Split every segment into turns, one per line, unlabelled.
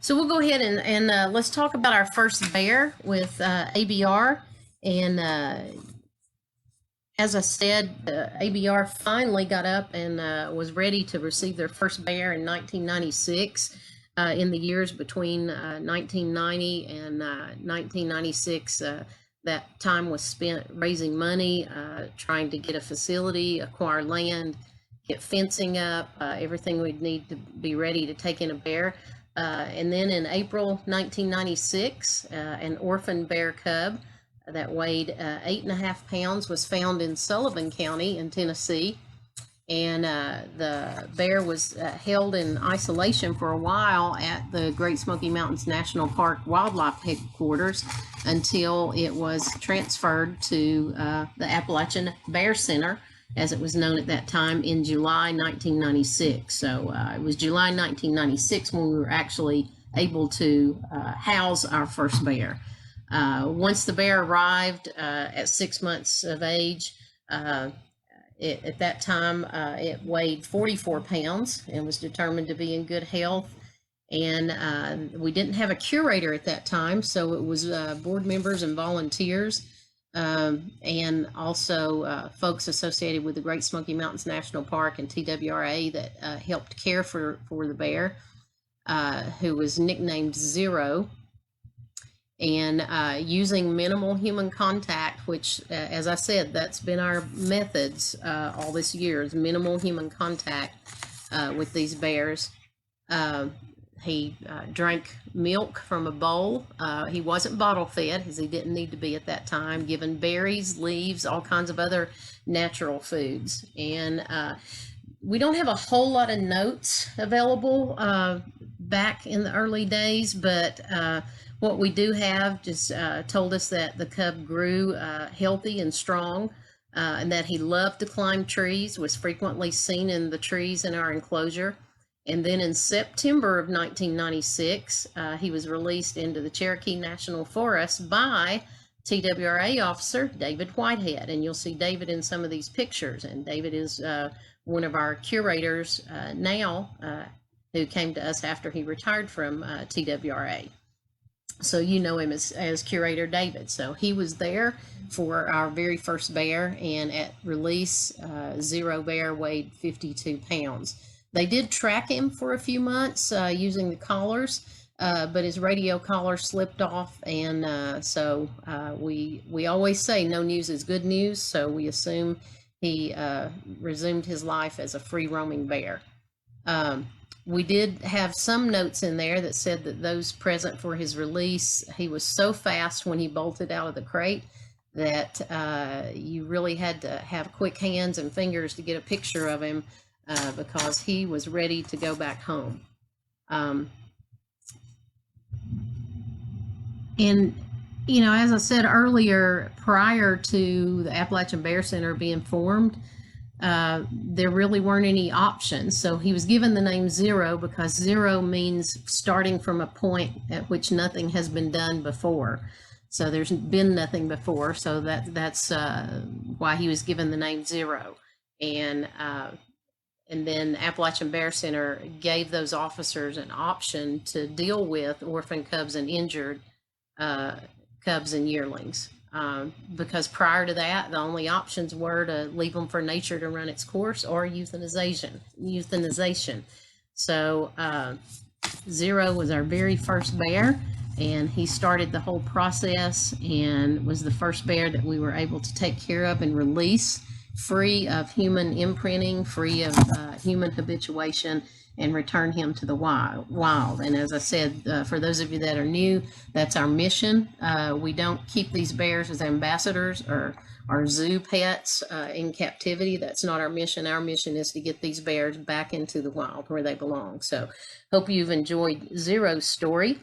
So we'll go ahead and let's talk about our first bear with ABR. And as I said, ABR finally got up and was ready to receive their first bear in 1996. In the years between 1990 and 1996, that time was spent raising money, trying to get a facility, acquire land, get fencing up, everything we'd need to be ready to take in a bear. And then in April 1996, an orphan bear cub that weighed 8.5 pounds was found in Sullivan County in Tennessee. And the bear was held in isolation for a while at the Great Smoky Mountains National Park Wildlife Headquarters until it was transferred to the Appalachian Bear Center, as it was known at that time, in July 1996. So it was July 1996 when we were actually able to house our first bear. Once the bear arrived at 6 months of age, at that time, it weighed 44 pounds and was determined to be in good health. And we didn't have a curator at that time, so it was board members and volunteers, and also folks associated with the Great Smoky Mountains National Park and TWRA that helped care for the bear, who was nicknamed Zero. And using minimal human contact, which, as I said, that's been our methods all this year, is minimal human contact with these bears. He drank milk from a bowl. He wasn't bottle fed, as he didn't need to be at that time, given berries, leaves, all kinds of other natural foods. And we don't have a whole lot of notes available back in the early days, but what we do have just told us that the cub grew healthy and strong, and that he loved to climb trees, was frequently seen in the trees in our enclosure. And then in September of 1996, he was released into the Cherokee National Forest by TWRA officer David Whitehead. And you'll see David in some of these pictures. And David is one of our curators now, who came to us after he retired from TWRA. So you know him as Curator David. So he was there for our very first bear, and at release, Zero bear weighed 52 pounds. They did track him for a few months using the collars, but his radio collar slipped off, and so we always say no news is good news, so we assume he resumed his life as a free roaming bear. We did have some notes in there that said that those present for his release, he was so fast when he bolted out of the crate that you really had to have quick hands and fingers to get a picture of him because he was ready to go back home. And, you know, as I said earlier, prior to the Appalachian Bear Center being formed, there really weren't any options. So he was given the name Zero because zero means starting from a point at which nothing has been done before. So there's been nothing before. So that's why he was given the name Zero. And then Appalachian Bear Center gave those officers an option to deal with orphan cubs and injured cubs and yearlings. Because prior to that, the only options were to leave them for nature to run its course or euthanization. So Zero was our very first bear, and he started the whole process and was the first bear that we were able to take care of and release free of human imprinting, free of human habituation, and return him to the wild. And as I said, for those of you that are new, that's our mission. We don't keep these bears as ambassadors or zoo pets in captivity. That's not our mission. Our mission is to get these bears back into the wild where they belong. So hope you've enjoyed Zero's story.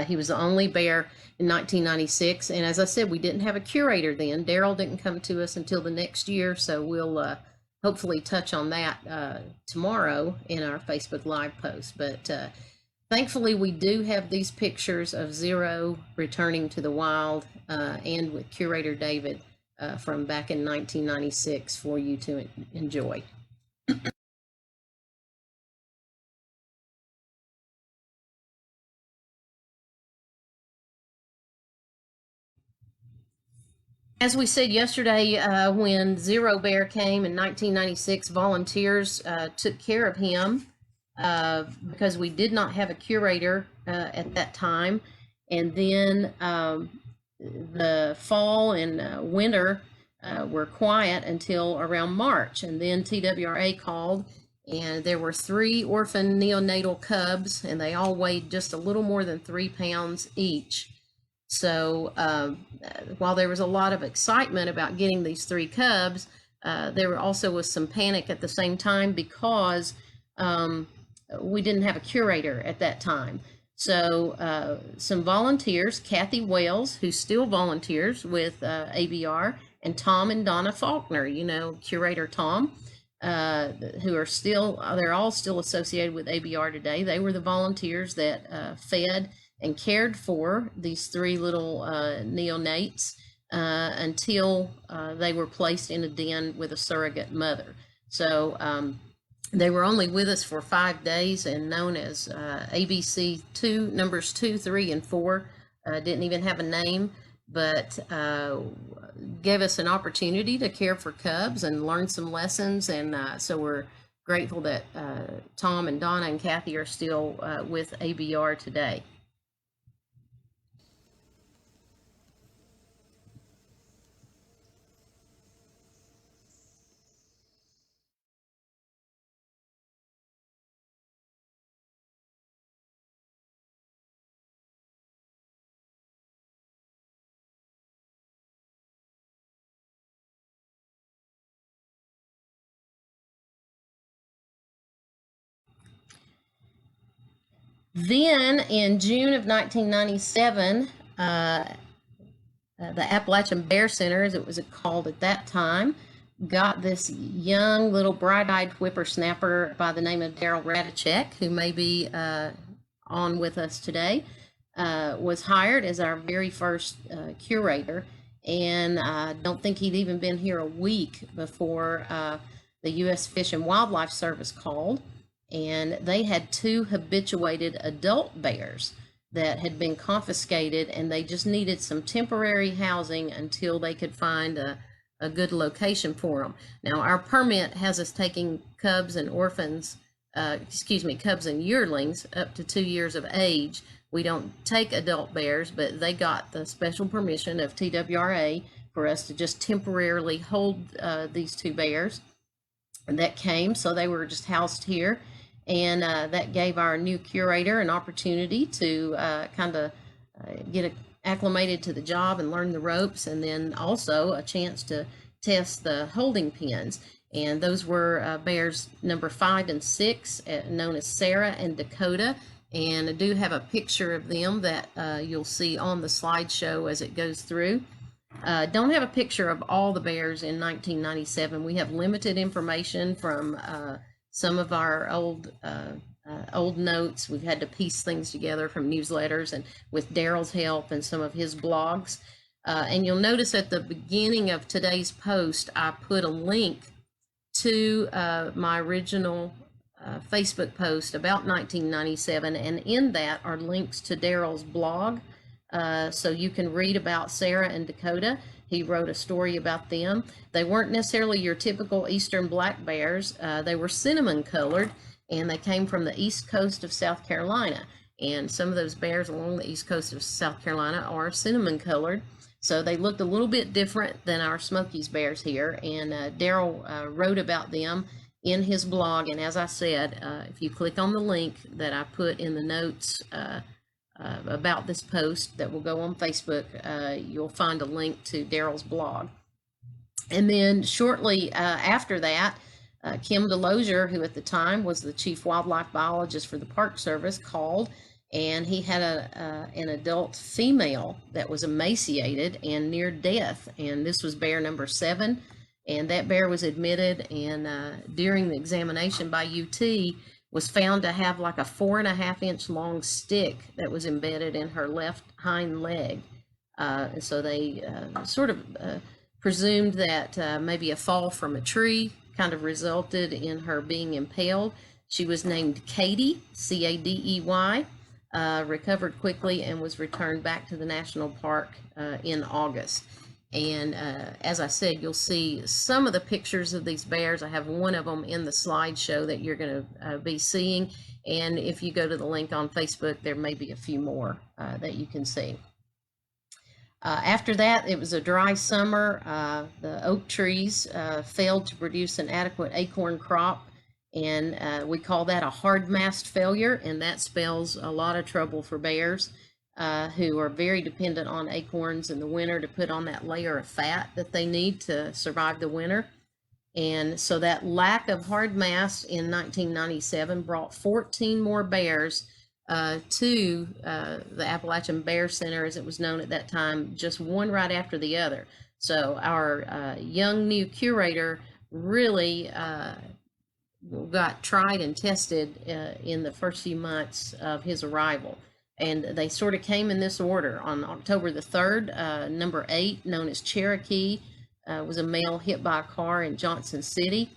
He was the only bear in 1996. And as I said, we didn't have a curator then. Daryl didn't come to us until the next year. So we'll hopefully touch on that tomorrow in our Facebook Live post. But thankfully, we do have these pictures of Zero returning to the wild and with Curator David from back in 1996 for you to enjoy. As we said yesterday, when Zero Bear came in 1996, volunteers took care of him because we did not have a curator at that time. And then the fall and winter were quiet until around March. And then TWRA called, and there were 3 orphan neonatal cubs, and they all weighed just a little more than 3 pounds each. So while there was a lot of excitement about getting these 3 cubs, there also was some panic at the same time because we didn't have a curator at that time. So some volunteers, Kathy Wales, who still volunteers with ABR, and Tom and Donna Faulkner, curator Tom, who are still, they're all still associated with ABR today. They were the volunteers that fed and cared for these 3 little neonates until they were placed in a den with a surrogate mother. So they were only with us for 5 days and known as ABC 2, numbers 2, 3, and 4. Didn't even have a name, but gave us an opportunity to care for cubs and learn some lessons. And so we're grateful that Tom and Donna and Kathy are still with ABR today. Then in June of 1997, the Appalachian Bear Center, as it was called at that time, got this young little bright-eyed whippersnapper by the name of Daryl Radachek, who may be on with us today, was hired as our very first curator. And I don't think he'd even been here a week before the U.S. Fish and Wildlife Service called. And they had 2 habituated adult bears that had been confiscated, and they just needed some temporary housing until they could find a good location for them. Now, our permit has us taking cubs and orphans, cubs and yearlings up to 2 years of age. We don't take adult bears, but they got the special permission of TWRA for us to just temporarily hold these 2 bears. And that came, so they were just housed here. And that gave our new curator an opportunity to kind of get acclimated to the job and learn the ropes, and then also a chance to test the holding pens. And those were bears number 5 and 6, known as Sarah and Dakota. And I do have a picture of them that you'll see on the slideshow as it goes through. Don't have a picture of all the bears in 1997. We have limited information from some of our old notes. We've had to piece things together from newsletters and with Daryl's help and some of his blogs. And you'll notice at the beginning of today's post, I put a link to my original Facebook post about 1997. And in that are links to Daryl's blog. So you can read about Sarah and Dakota. He wrote a story about them. They weren't necessarily your typical eastern black bears. They were cinnamon colored, and they came from the east coast of South Carolina. And some of those bears along the east coast of South Carolina are cinnamon colored. So they looked a little bit different than our Smokies bears here. And Daryl wrote about them in his blog. And as I said, if you click on the link that I put in the notes about this post that will go on Facebook, you'll find a link to Daryl's blog. And then shortly after that, Kim Delosier, who at the time was the chief wildlife biologist for the Park Service, called, and he had an adult female that was emaciated and near death. And this was bear number 7. And that bear was admitted, and during the examination by UT, was found to have like a 4.5-inch long stick that was embedded in her left hind leg. And so they sort of presumed that maybe a fall from a tree kind of resulted in her being impaled. She was named Cadey, C-A-D-E-Y, recovered quickly and was returned back to the national park in August. And as I said, you'll see some of the pictures of these bears. I have one of them in the slideshow that you're going to be seeing. And if you go to the link on Facebook, there may be a few more that you can see. After that, it was a dry summer. The oak trees failed to produce an adequate acorn crop, and we call that a hard mast failure, and that spells a lot of trouble for bears who are very dependent on acorns in the winter to put on that layer of fat that they need to survive the winter. And so that lack of hard mast in 1997 brought 14 more bears to the Appalachian Bear Center, as it was known at that time, just one right after the other. So our young new curator really got tried and tested in the first few months of his arrival. And they sort of came in this order. On October the 3rd, number 8, known as Cherokee, was a male hit by a car in Johnson City.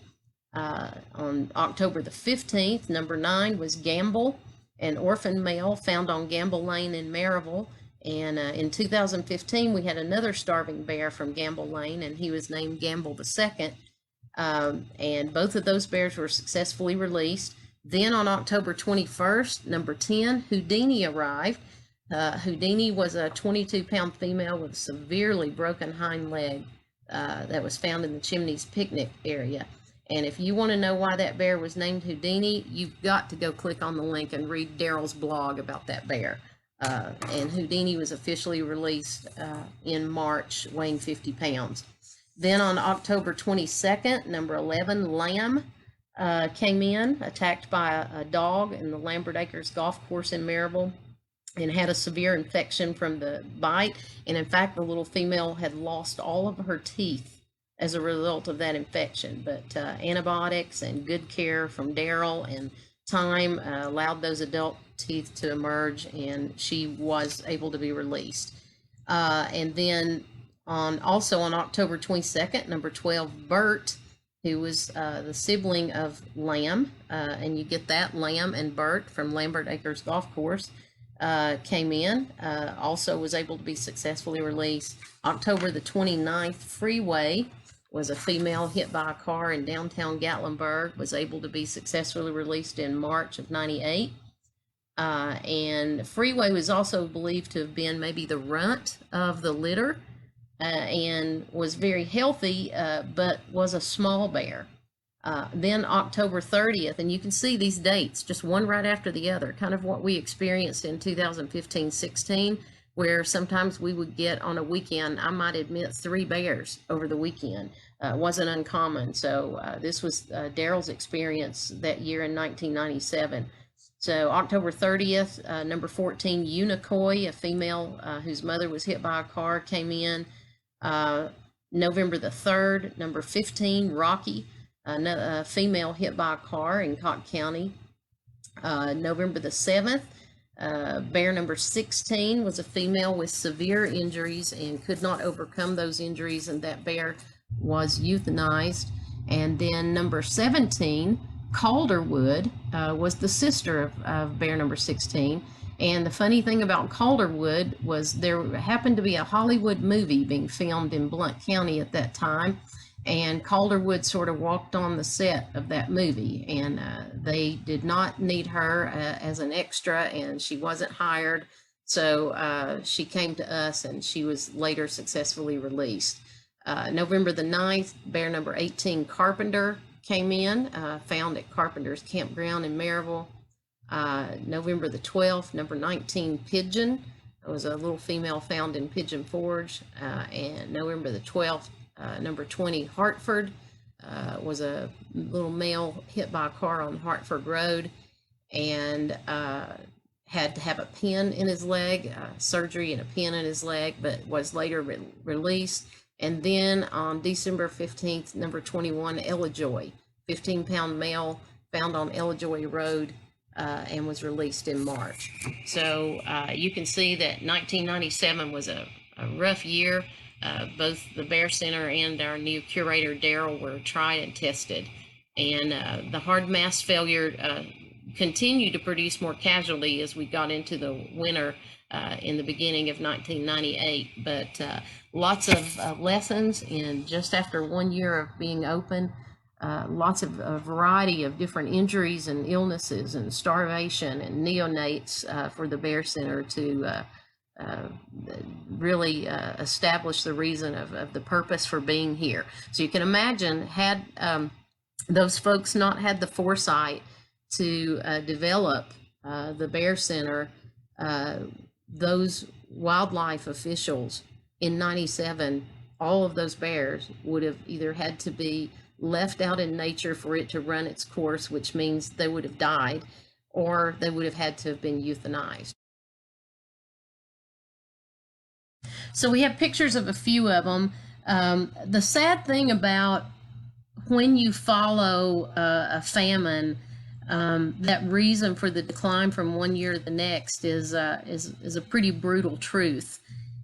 On October the 15th, number 9 was Gamble, an orphan male found on Gamble Lane in Maryville. And in 2015, we had another starving bear from Gamble Lane, and he was named Gamble II. And both of those bears were successfully released. Then on October 21st, number 10, Houdini arrived. Houdini was a 22-pound female with a severely broken hind leg that was found in the Chimneys picnic area. And if you want to know why that bear was named Houdini, you've got to go click on the link and read Daryl's blog about that bear. And Houdini was officially released in March, weighing 50 pounds. Then on October 22nd, number 11, Lamb, came in, attacked by a dog in the Lambert Acres golf course in Maryville, and had a severe infection from the bite. And in fact, the little female had lost all of her teeth as a result of that infection. But antibiotics and good care from Daryl and time allowed those adult teeth to emerge, and she was able to be released. And then also on October 22nd, number 12, Bert, who was the sibling of Lamb, and you get that, Lamb and Bert from Lambert Acres Golf Course, came in, also was able to be successfully released. October the 29th, Freeway was a female hit by a car in downtown Gatlinburg, was able to be successfully released in March of 98. And Freeway was also believed to have been maybe the runt of the litter, and was very healthy, but was a small bear. Then October 30th, and you can see these dates, just one right after the other, kind of what we experienced in 2015-16, where sometimes we would get on a weekend, I might admit, 3 bears over the weekend. Wasn't uncommon. So this was Daryl's experience that year in 1997. So October 30th, number 14, Unicoi, a female whose mother was hit by a car, came in. November the 3rd, number 15, Rocky, a female hit by a car in Cotton County. November the 7th, bear number 16 was a female with severe injuries and could not overcome those injuries, and that bear was euthanized. And then number 17, Calderwood, was the sister of bear number 16. And the funny thing about Calderwood was there happened to be a Hollywood movie being filmed in Blount County at that time, and Calderwood sort of walked on the set of that movie, and they did not need her as an extra, and she wasn't hired, so she came to us, and she was later successfully released. November the 9th, bear number 18, Carpenter, came in, found at Carpenter's Campground in Maryville. November the 12th, number 19, Pigeon. It was a little female found in Pigeon Forge. And November the 12th, number 20, Hartford, was a little male hit by a car on Hartford Road, and had to have a pin in his leg, surgery and a pin in his leg, but was later released. And then on December 15th, number 21, Ellajoy, 15-pound male found on Ellajoy Road, and was released in March. So you can see that 1997 was a rough year. Both the Bear Center and our new curator, Daryl, were tried and tested. And the hard mast failure continued to produce more casualty as we got into the winter in the beginning of 1998. But lots of lessons, and just after 1 year of being open, lots of a variety of different injuries and illnesses and starvation and neonates for the Bear Center to uh, really establish the reason of the purpose for being here. So you can imagine, had those folks not had the foresight to develop the Bear Center, those wildlife officials in 97, all of those bears would have either had to be left out in nature for it to run its course, which means they would have died, or they would have had to have been euthanized. So we have pictures of a few of them. The sad thing about when you follow a famine, that reason for the decline from 1 year to the next is a pretty brutal truth.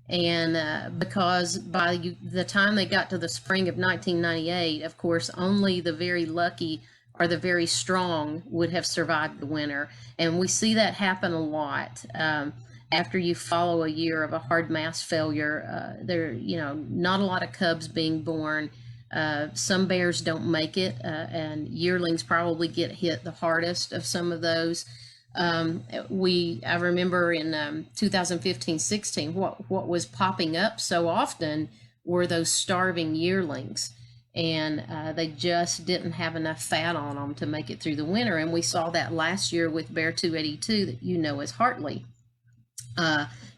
And because by the time they got to the spring of 1998, of course, only the very lucky or the very strong would have survived the winter. And we see that happen a lot. After you follow a year of a hard mass failure, not a lot of cubs being born. Some bears don't make it, and yearlings probably get hit the hardest of some of those. I remember in 2015-16, what was popping up so often were those starving yearlings, and they just didn't have enough fat on them to make it through the winter. And we saw that last year with Bear 282, that you know as Hartley.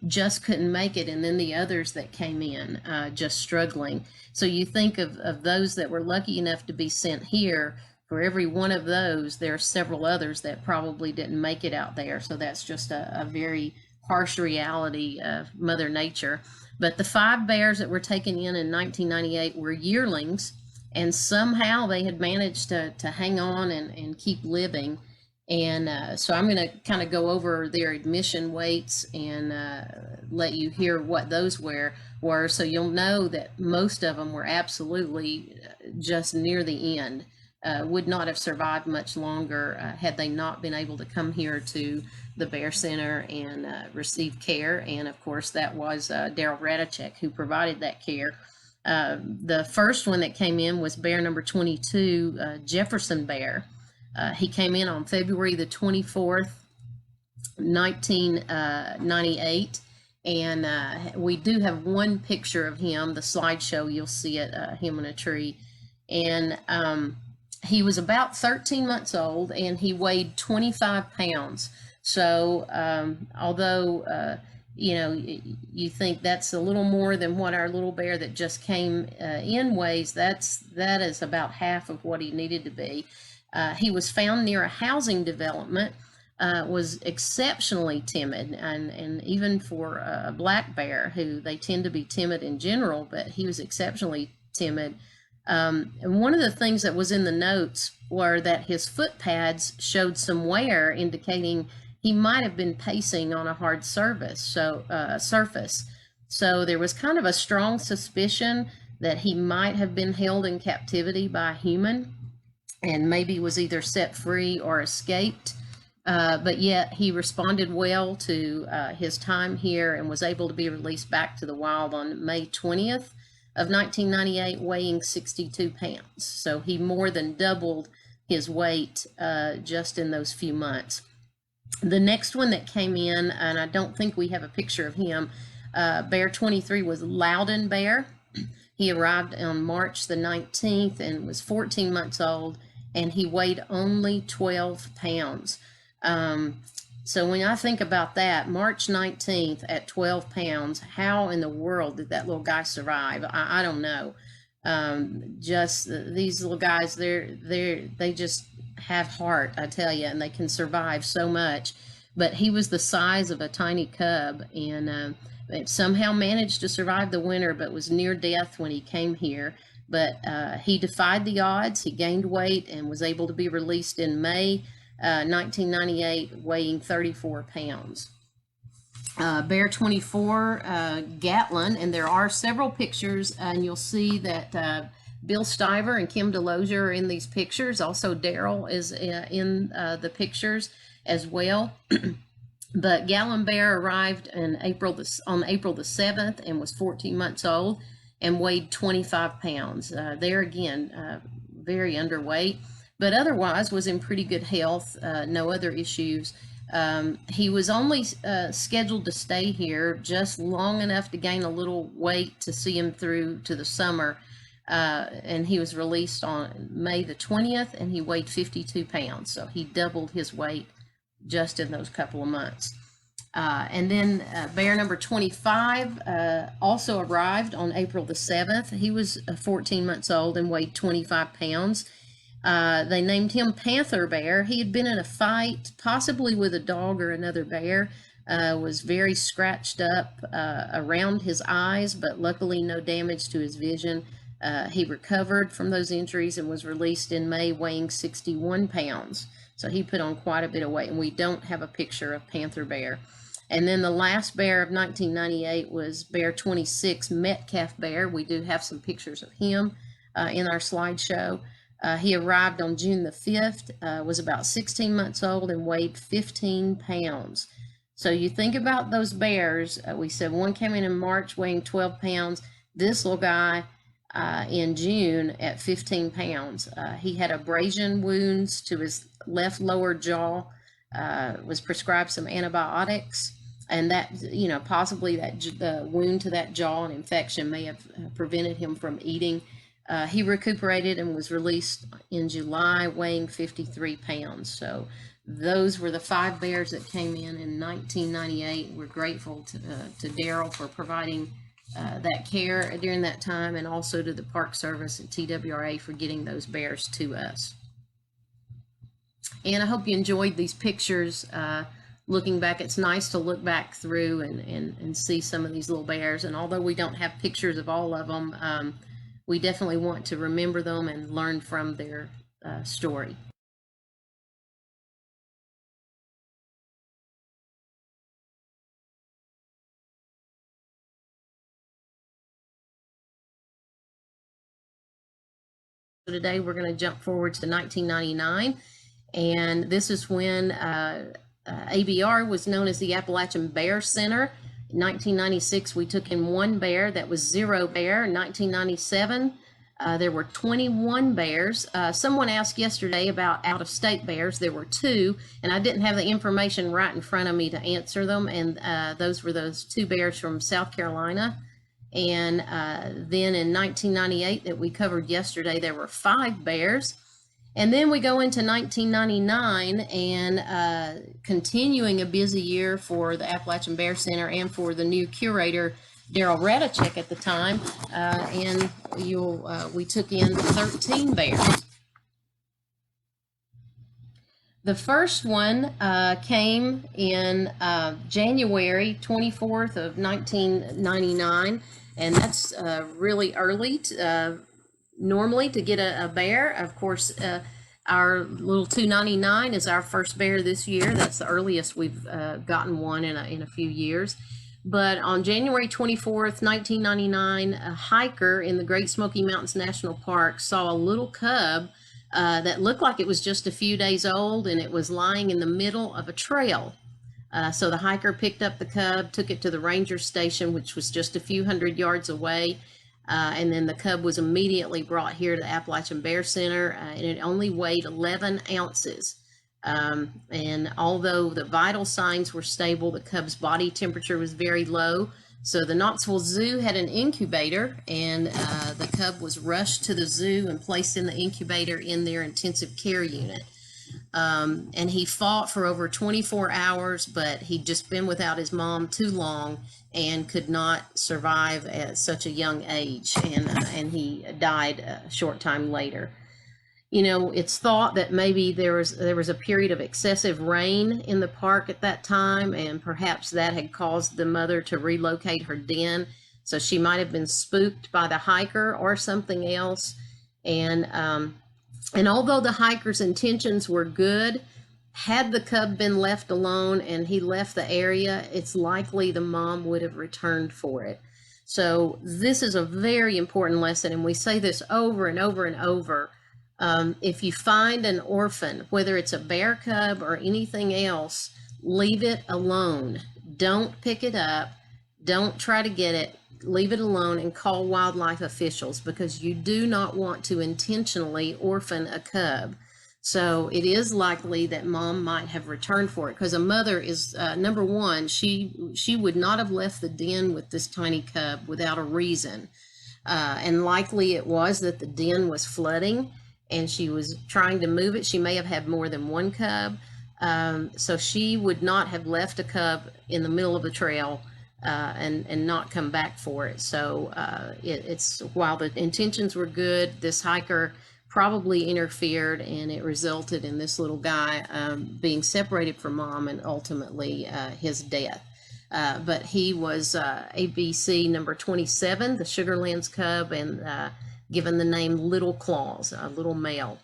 Just couldn't make it, and then the others that came in just struggling. So you think of those that were lucky enough to be sent here. For every one of those, there are several others that probably didn't make it out there. So that's just a very harsh reality of Mother Nature. But the 5 bears that were taken in 1998 were yearlings, and somehow they had managed to hang on and keep living. And so I'm going to kind of go over their admission weights and let you hear what those were. So you'll know that most of them were absolutely just near the end. Would not have survived much longer had they not been able to come here to the Bear Center and receive care. And of course, that was Daryl Radachek who provided that care. The first one that came in was bear number 22, Jefferson Bear. He came in on February the 24th, 1998. And we do have one picture of him, the slideshow, you'll see it, him in a tree. And he was about 13 months old, and he weighed 25 pounds. So although, you think that's a little more than what our little bear that just came in weighs, that is about half of what he needed to be. He was found near a housing development, was exceptionally timid, and even for a black bear, who they tend to be timid in general, but he was exceptionally timid. And one of the things that was in the notes were that his foot pads showed some wear, indicating he might have been pacing on a hard surface. So there was kind of a strong suspicion that he might have been held in captivity by a human, and maybe was either set free or escaped. But yet he responded well to his time here and was able to be released back to the wild on May 20th of 1998, weighing 62 pounds. So he more than doubled his weight just in those few months. The next one that came in, and I don't think we have a picture of him, bear 23 was Loudon Bear. He arrived on March the 19th and was 14 months old, and he weighed only 12 pounds. So when I think about that, March 19th at 12 pounds, how in the world did that little guy survive? I don't know. Just these little guys, they just have heart, I tell you, and they can survive so much. But he was the size of a tiny cub, and somehow managed to survive the winter, but was near death when he came here. But he defied the odds. He gained weight and was able to be released in May 1998, weighing 34 pounds. Bear 24, Gatlin, and there are several pictures, and you'll see that Bill Stiver and Kim Delosier are in these pictures. Also, Daryl is in the pictures as well. But Gallon Bear arrived on April the 7th and was 14 months old and weighed 25 pounds. There again, very underweight, but otherwise was in pretty good health, no other issues. He was only scheduled to stay here just long enough to gain a little weight to see him through to the summer. And he was released on May the 20th, and he weighed 52 pounds. So he doubled his weight just in those couple of months. And then bear number 25 also arrived on April the 7th. He was 14 months old and weighed 25 pounds. They named him Panther Bear. He had been in a fight, possibly with a dog or another bear, was very scratched up around his eyes, but luckily no damage to his vision. He recovered from those injuries and was released in May weighing 61 pounds. So he put on quite a bit of weight, and we don't have a picture of Panther Bear. And then the last bear of 1998 was Bear 26, Metcalf Bear. We do have some pictures of him in our slideshow. He arrived on June the 5th, was about 16 months old, and weighed 15 pounds. So you think about those bears. We said one came in March weighing 12 pounds. This little guy in June at 15 pounds. He had abrasion wounds to his left lower jaw, was prescribed some antibiotics, and that, possibly the wound to that jaw and infection may have prevented him from eating. He recuperated and was released in July weighing 53 pounds. So those were the 5 bears that came in 1998. We're grateful to Daryl for providing that care during that time, and also to the Park Service and TWRA for getting those bears to us. And I hope you enjoyed these pictures. Looking back, it's nice to look back through and see some of these little bears. And although we don't have pictures of all of them, we definitely want to remember them and learn from their story. Today we're going to jump forward to 1999, and this is when ABR was known as the Appalachian Bear Center. In 1996, we took in 1 bear. That was 0 bear. In 1997, there were 21 bears. Someone asked yesterday about out-of-state bears. There were 2, and I didn't have the information right in front of me to answer them, and those were those 2 bears from South Carolina. And then in 1998 that we covered yesterday, there were 5 bears. And then we go into 1999 and continuing a busy year for the Appalachian Bear Center and for the new curator, Daryl Radachek at the time. And we took in 13 bears. The first one came in January 24th of 1999, and that's really early normally to get a bear. Of course, our little 299 is our first bear this year. That's the earliest we've gotten one in a few years. But on January 24th, 1999, a hiker in the Great Smoky Mountains National Park saw a little cub that looked like it was just a few days old, and it was lying in the middle of a trail. So the hiker picked up the cub, took it to the ranger station, which was just a few hundred yards away, and then the cub was immediately brought here to the Appalachian Bear Center, and it only weighed 11 ounces. And although the vital signs were stable, the cub's body temperature was very low. So the Knoxville Zoo had an incubator, and the cub was rushed to the zoo and placed in the incubator in their intensive care unit. And he fought for over 24 hours, but he'd just been without his mom too long and could not survive at such a young age, and he died a short time later. It's thought that maybe there was a period of excessive rain in the park at that time, and perhaps that had caused the mother to relocate her den. So she might have been spooked by the hiker or something else. And although the hiker's intentions were good, had the cub been left alone and he left the area, it's likely the mom would have returned for it. So this is a very important lesson, and we say this over and over and over. If you find an orphan, whether it's a bear cub or anything else, leave it alone. Don't pick it up. Don't try to get it. Leave it alone and call wildlife officials, because you do not want to intentionally orphan a cub. So it is likely that mom might have returned for it, because a mother is number one. She would not have left the den with this tiny cub without a reason, and likely it was that the den was flooding and she was trying to move it. She may have had more than one cub, so she would not have left a cub in the middle of the trail and not come back for it. So it's while the intentions were good, this hiker probably interfered, and it resulted in this little guy being separated from mom and ultimately his death. But he was ABC number 27, the Sugarlands cub, and given the name Little Claus, a little male.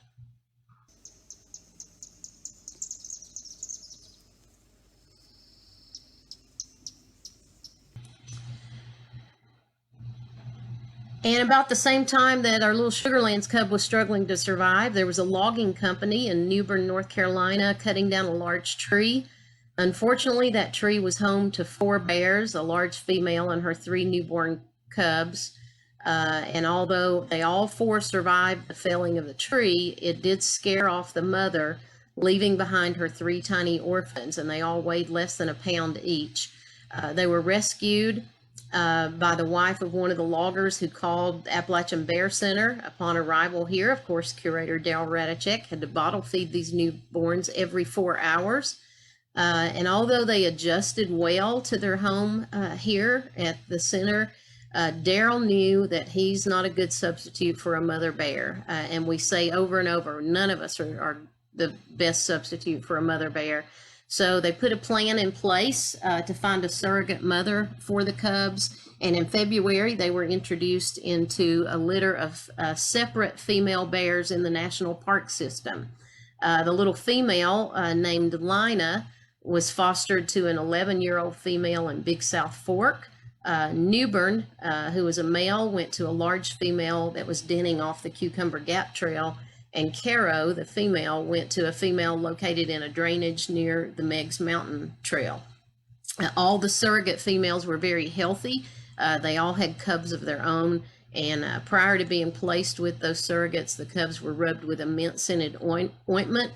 And about the same time that our little Sugarlands cub was struggling to survive, there was a logging company in New Bern, North Carolina, cutting down a large tree. Unfortunately, that tree was home to 4 bears, a large female and her 3 newborn cubs. And although they all 4 survived the felling of the tree, it did scare off the mother, leaving behind her 3 tiny orphans, and they all weighed less than a pound each. They were rescued by the wife of one of the loggers who called Appalachian Bear Center. Upon arrival here, of course, curator Daryl Radachek had to bottle feed these newborns every 4 hours. And although they adjusted well to their home here at the center, Daryl knew that he's not a good substitute for a mother bear. And we say over and over, none of us are the best substitute for a mother bear. So they put a plan in place to find a surrogate mother for the cubs. And in February, they were introduced into a litter of separate female bears in the national park system. The little female named Lina was fostered to an 11-year-old female in Big South Fork. Newbern, who was a male, went to a large female that was denning off the Cucumber Gap Trail. And Caro, the female, went to a female located in a drainage near the Meigs Mountain Trail. All the surrogate females were very healthy. They all had cubs of their own. And prior to being placed with those surrogates, the cubs were rubbed with a mint-scented ointment,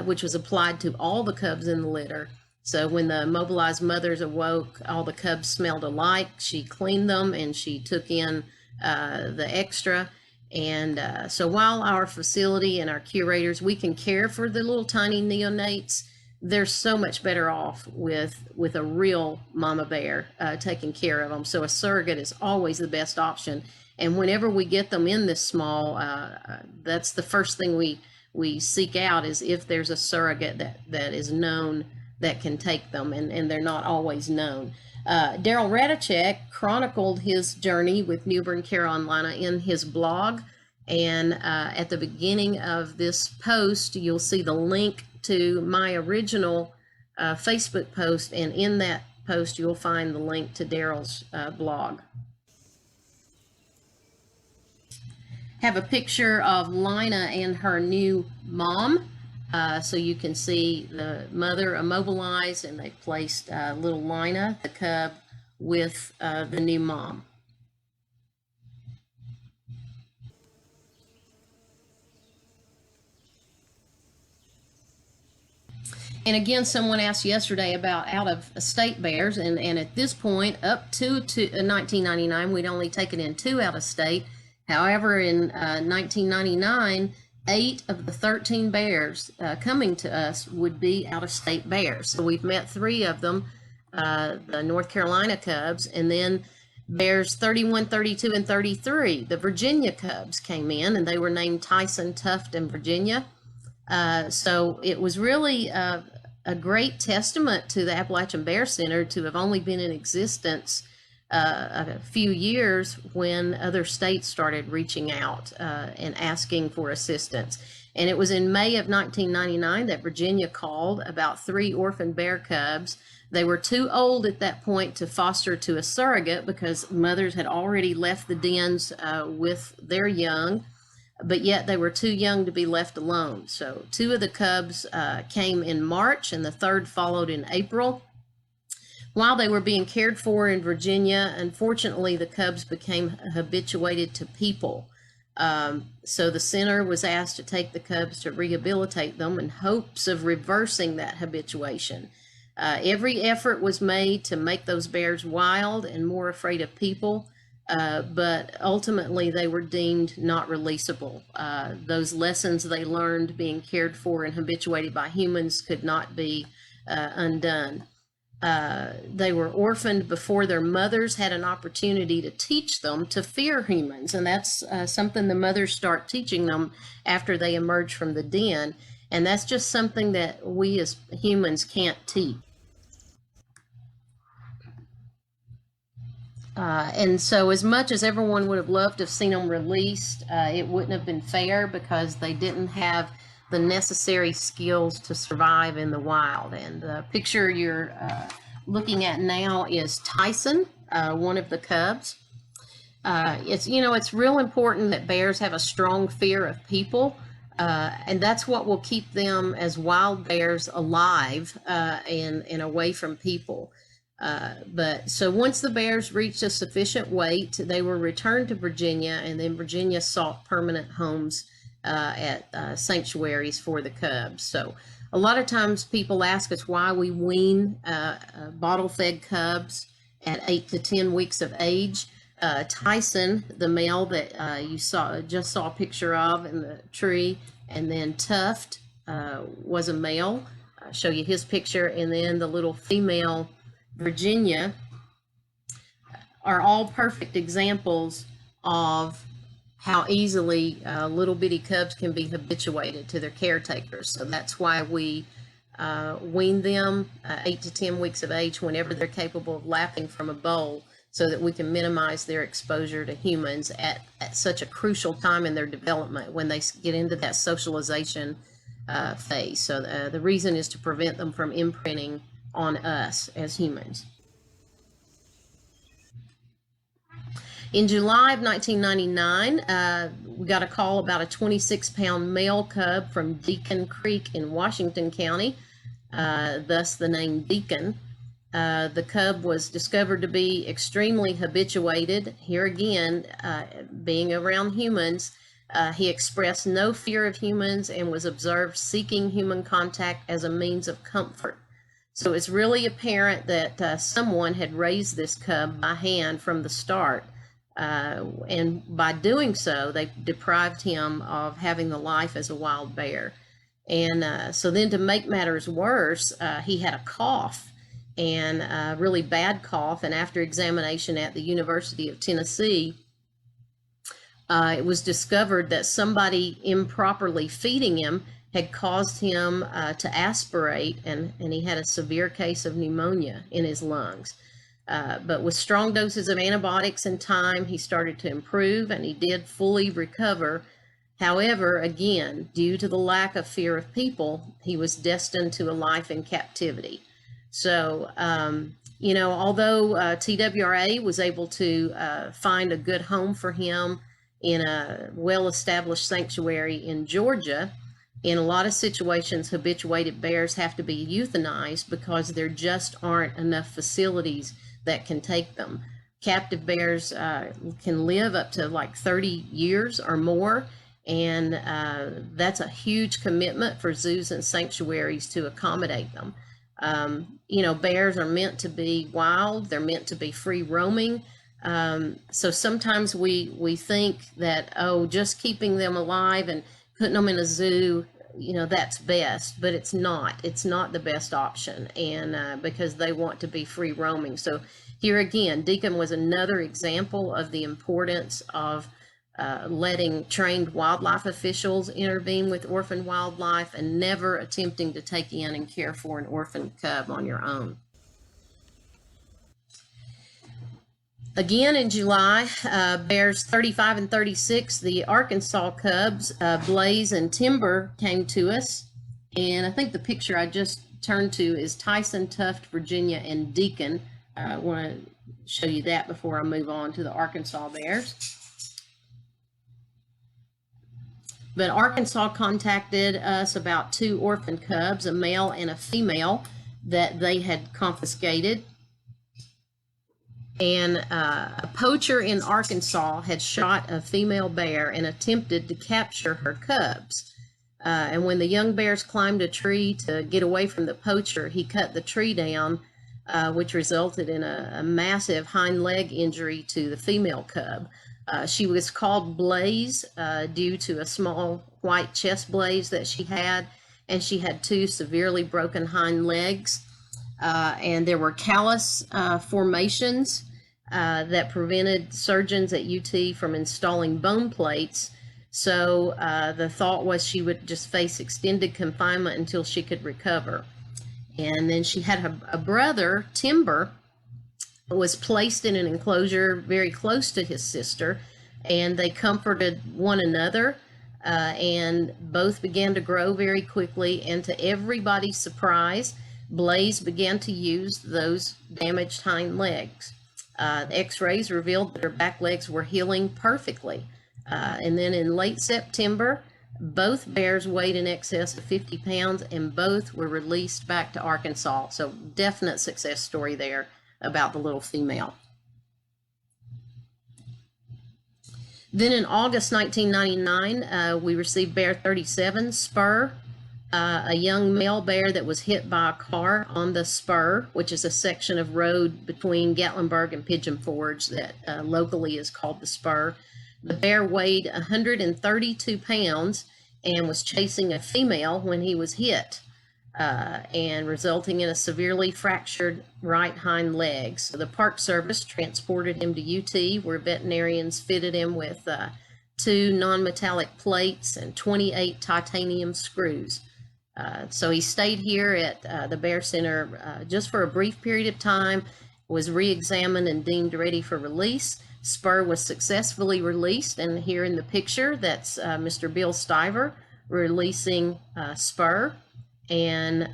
which was applied to all the cubs in the litter. So when the mobilized mothers awoke, all the cubs smelled alike. She cleaned them and she took in the extra. And so while our facility and our curators, we can care for the little tiny neonates, they're so much better off with a real mama bear taking care of them. So a surrogate is always the best option. And whenever we get them in this small, that's the first thing we seek out, is if there's a surrogate that is known that can take them, and they're not always known. Daryl Radachek chronicled his journey with New Bern Carolina in his blog, and at the beginning of this post, you'll see the link to my original Facebook post, and in that post, you'll find the link to Daryl's blog. Have a picture of Lina and her new mom. So you can see the mother immobilized, and they placed little Lina, the cub, with the new mom. And again, someone asked yesterday about out-of-state bears, and at this point, up to 1999, we'd only taken in 2 out-of-state. However, in 1999, 8 of the 13 bears coming to us would be out-of-state bears. So we've met 3 of them, the North Carolina cubs, and then bears 31, 32, and 33, the Virginia cubs, came in, and they were named Tyson, Tuft, and Virginia. So it was really a great testament to the Appalachian Bear Center to have only been in existence a few years when other states started reaching out and asking for assistance. And it was in May of 1999 that Virginia called about 3 orphan bear cubs. They were too old at that point to foster to a surrogate because mothers had already left the dens with their young. but yet they were too young to be left alone. So two of the cubs came in March, and the third followed in April. While they were being cared for in Virginia, unfortunately, the cubs became habituated to people. So the center was asked to take the cubs to rehabilitate them in hopes of reversing that habituation. Every effort was made to make those bears wild and more afraid of people, but ultimately they were deemed not releasable. Those lessons they learned being cared for and habituated by humans could not be undone. They were orphaned before their mothers had an opportunity to teach them to fear humans. And that's something the mothers start teaching them after they emerge from the den. And that's just something that we as humans can't teach. And so as much as everyone would have loved to have seen them released, it wouldn't have been fair because they didn't have the necessary skills to survive in the wild. And the picture you're looking at now is Tyson, one of the cubs. It's real important that bears have a strong fear of people, and that's what will keep them as wild bears alive and away from people. But so once the bears reached a sufficient weight, they were returned to Virginia, and then Virginia sought permanent homes at sanctuaries for the cubs. So a lot of times people ask us why we wean bottle-fed cubs at 8 to 10 weeks of age. Tyson, the male that you just saw a picture of in the tree, and then Tuft was a male. I'll show you his picture, and then the little female Virginia are all perfect examples of how easily little bitty cubs can be habituated to their caretakers. So that's why we wean them 8 to 10 weeks of age whenever they're capable of lapping from a bowl, so that we can minimize their exposure to humans at such a crucial time in their development when they get into that socialization phase. So the reason is to prevent them from imprinting on us as humans. In July of 1999, we got a call about a 26-pound male cub from Deacon Creek in Washington County, thus the name Deacon. The cub was discovered to be extremely habituated. Here again, being around humans, he expressed no fear of humans and was observed seeking human contact as a means of comfort. So it's really apparent that someone had raised this cub by hand from the start. And by doing so, they deprived him of having the life as a wild bear. And so then to make matters worse, he had a cough, and a really bad cough. And after examination at the University of Tennessee, it was discovered that somebody improperly feeding him had caused him to aspirate, and he had a severe case of pneumonia in his lungs. But with strong doses of antibiotics and time, he started to improve, and he did fully recover. However, again, due to the lack of fear of people, he was destined to a life in captivity. So, although TWRA was able to find a good home for him in a well-established sanctuary in Georgia, in a lot of situations, habituated bears have to be euthanized because there just aren't enough facilities that can take them. Captive bears can live up to like 30 years or more, and that's a huge commitment for zoos and sanctuaries to accommodate them. Bears are meant to be wild, they're meant to be free roaming. So sometimes we think that, just keeping them alive and putting them in a zoo, that's best, but it's not the best option. And because they want to be free roaming. So here again, Deacon was another example of the importance of letting trained wildlife officials intervene with orphan wildlife and never attempting to take in and care for an orphan cub on your own. Again, in July, bears 35 and 36, the Arkansas cubs, Blaze and Timber, came to us. And I think the picture I just turned to is Tyson, Tuft, Virginia, and Deacon. I want to show you that before I move on to the Arkansas bears. But Arkansas contacted us about 2 orphan cubs, a male and a female, that they had confiscated. And a poacher in Arkansas had shot a female bear and attempted to capture her cubs. And when the young bears climbed a tree to get away from the poacher, he cut the tree down, which resulted in a massive hind leg injury to the female cub. She was called Blaze due to a small white chest blaze that she had, and she had 2 severely broken hind legs. And there were callus formations that prevented surgeons at UT from installing bone plates. So the thought was she would just face extended confinement until she could recover. And then she had a brother, Timber, was placed in an enclosure very close to his sister, and they comforted one another, and both began to grow very quickly. And to everybody's surprise, Blaze began to use those damaged hind legs. X-rays revealed that her back legs were healing perfectly. And then in late September, both bears weighed in excess of 50 pounds, and both were released back to Arkansas. So definite success story there about the little female. Then in August 1999, we received bear 37, Spur, a young male bear that was hit by a car on the Spur, which is a section of road between Gatlinburg and Pigeon Forge that locally is called the Spur. The bear weighed 132 pounds and was chasing a female when he was hit, and resulting in a severely fractured right hind leg. So the Park Service transported him to UT, where veterinarians fitted him with 2 non-metallic plates and 28 titanium screws. So he stayed here at the Bear Center just for a brief period of time, was re-examined and deemed ready for release. Spur was successfully released, and here in the picture, that's Mr. Bill Stiver releasing Spur. And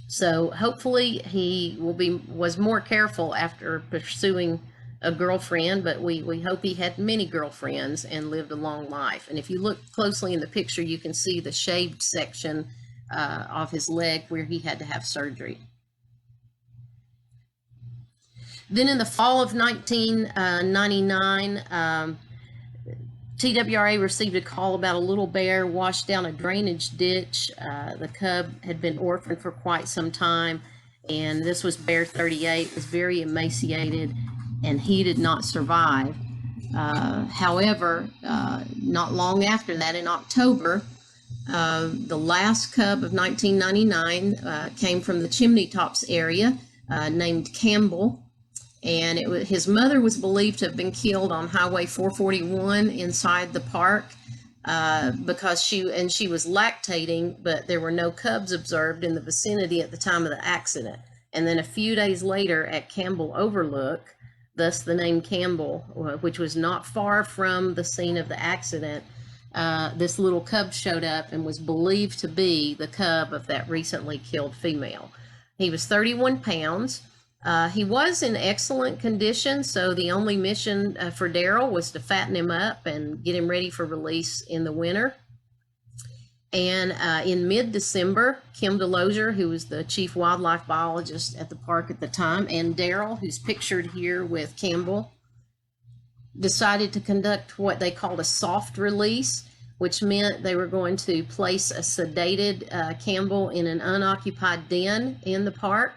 so hopefully he was more careful after pursuing a girlfriend, but we hope he had many girlfriends and lived a long life. And if you look closely in the picture, you can see the shaved section of his leg where he had to have surgery. Then in the fall of 1999, TWRA received a call about a little bear washed down a drainage ditch. The cub had been orphaned for quite some time, and this was bear 38. It was very emaciated, and he did not survive. However, not long after that, in October, the last cub of 1999 came from the Chimney Tops area, named Campbell. And his mother was believed to have been killed on Highway 441 inside the park because she was lactating, but there were no cubs observed in the vicinity at the time of the accident. And then a few days later at Campbell Overlook, thus the name Campbell, which was not far from the scene of the accident, this little cub showed up and was believed to be the cub of that recently killed female. He was 31 pounds. He was in excellent condition, so the only mission for Daryl was to fatten him up and get him ready for release in the winter. And in mid-December, Kim Delosier, who was the chief wildlife biologist at the park at the time, and Daryl, who's pictured here with Campbell, decided to conduct what they called a soft release, which meant they were going to place a sedated Campbell in an unoccupied den in the park.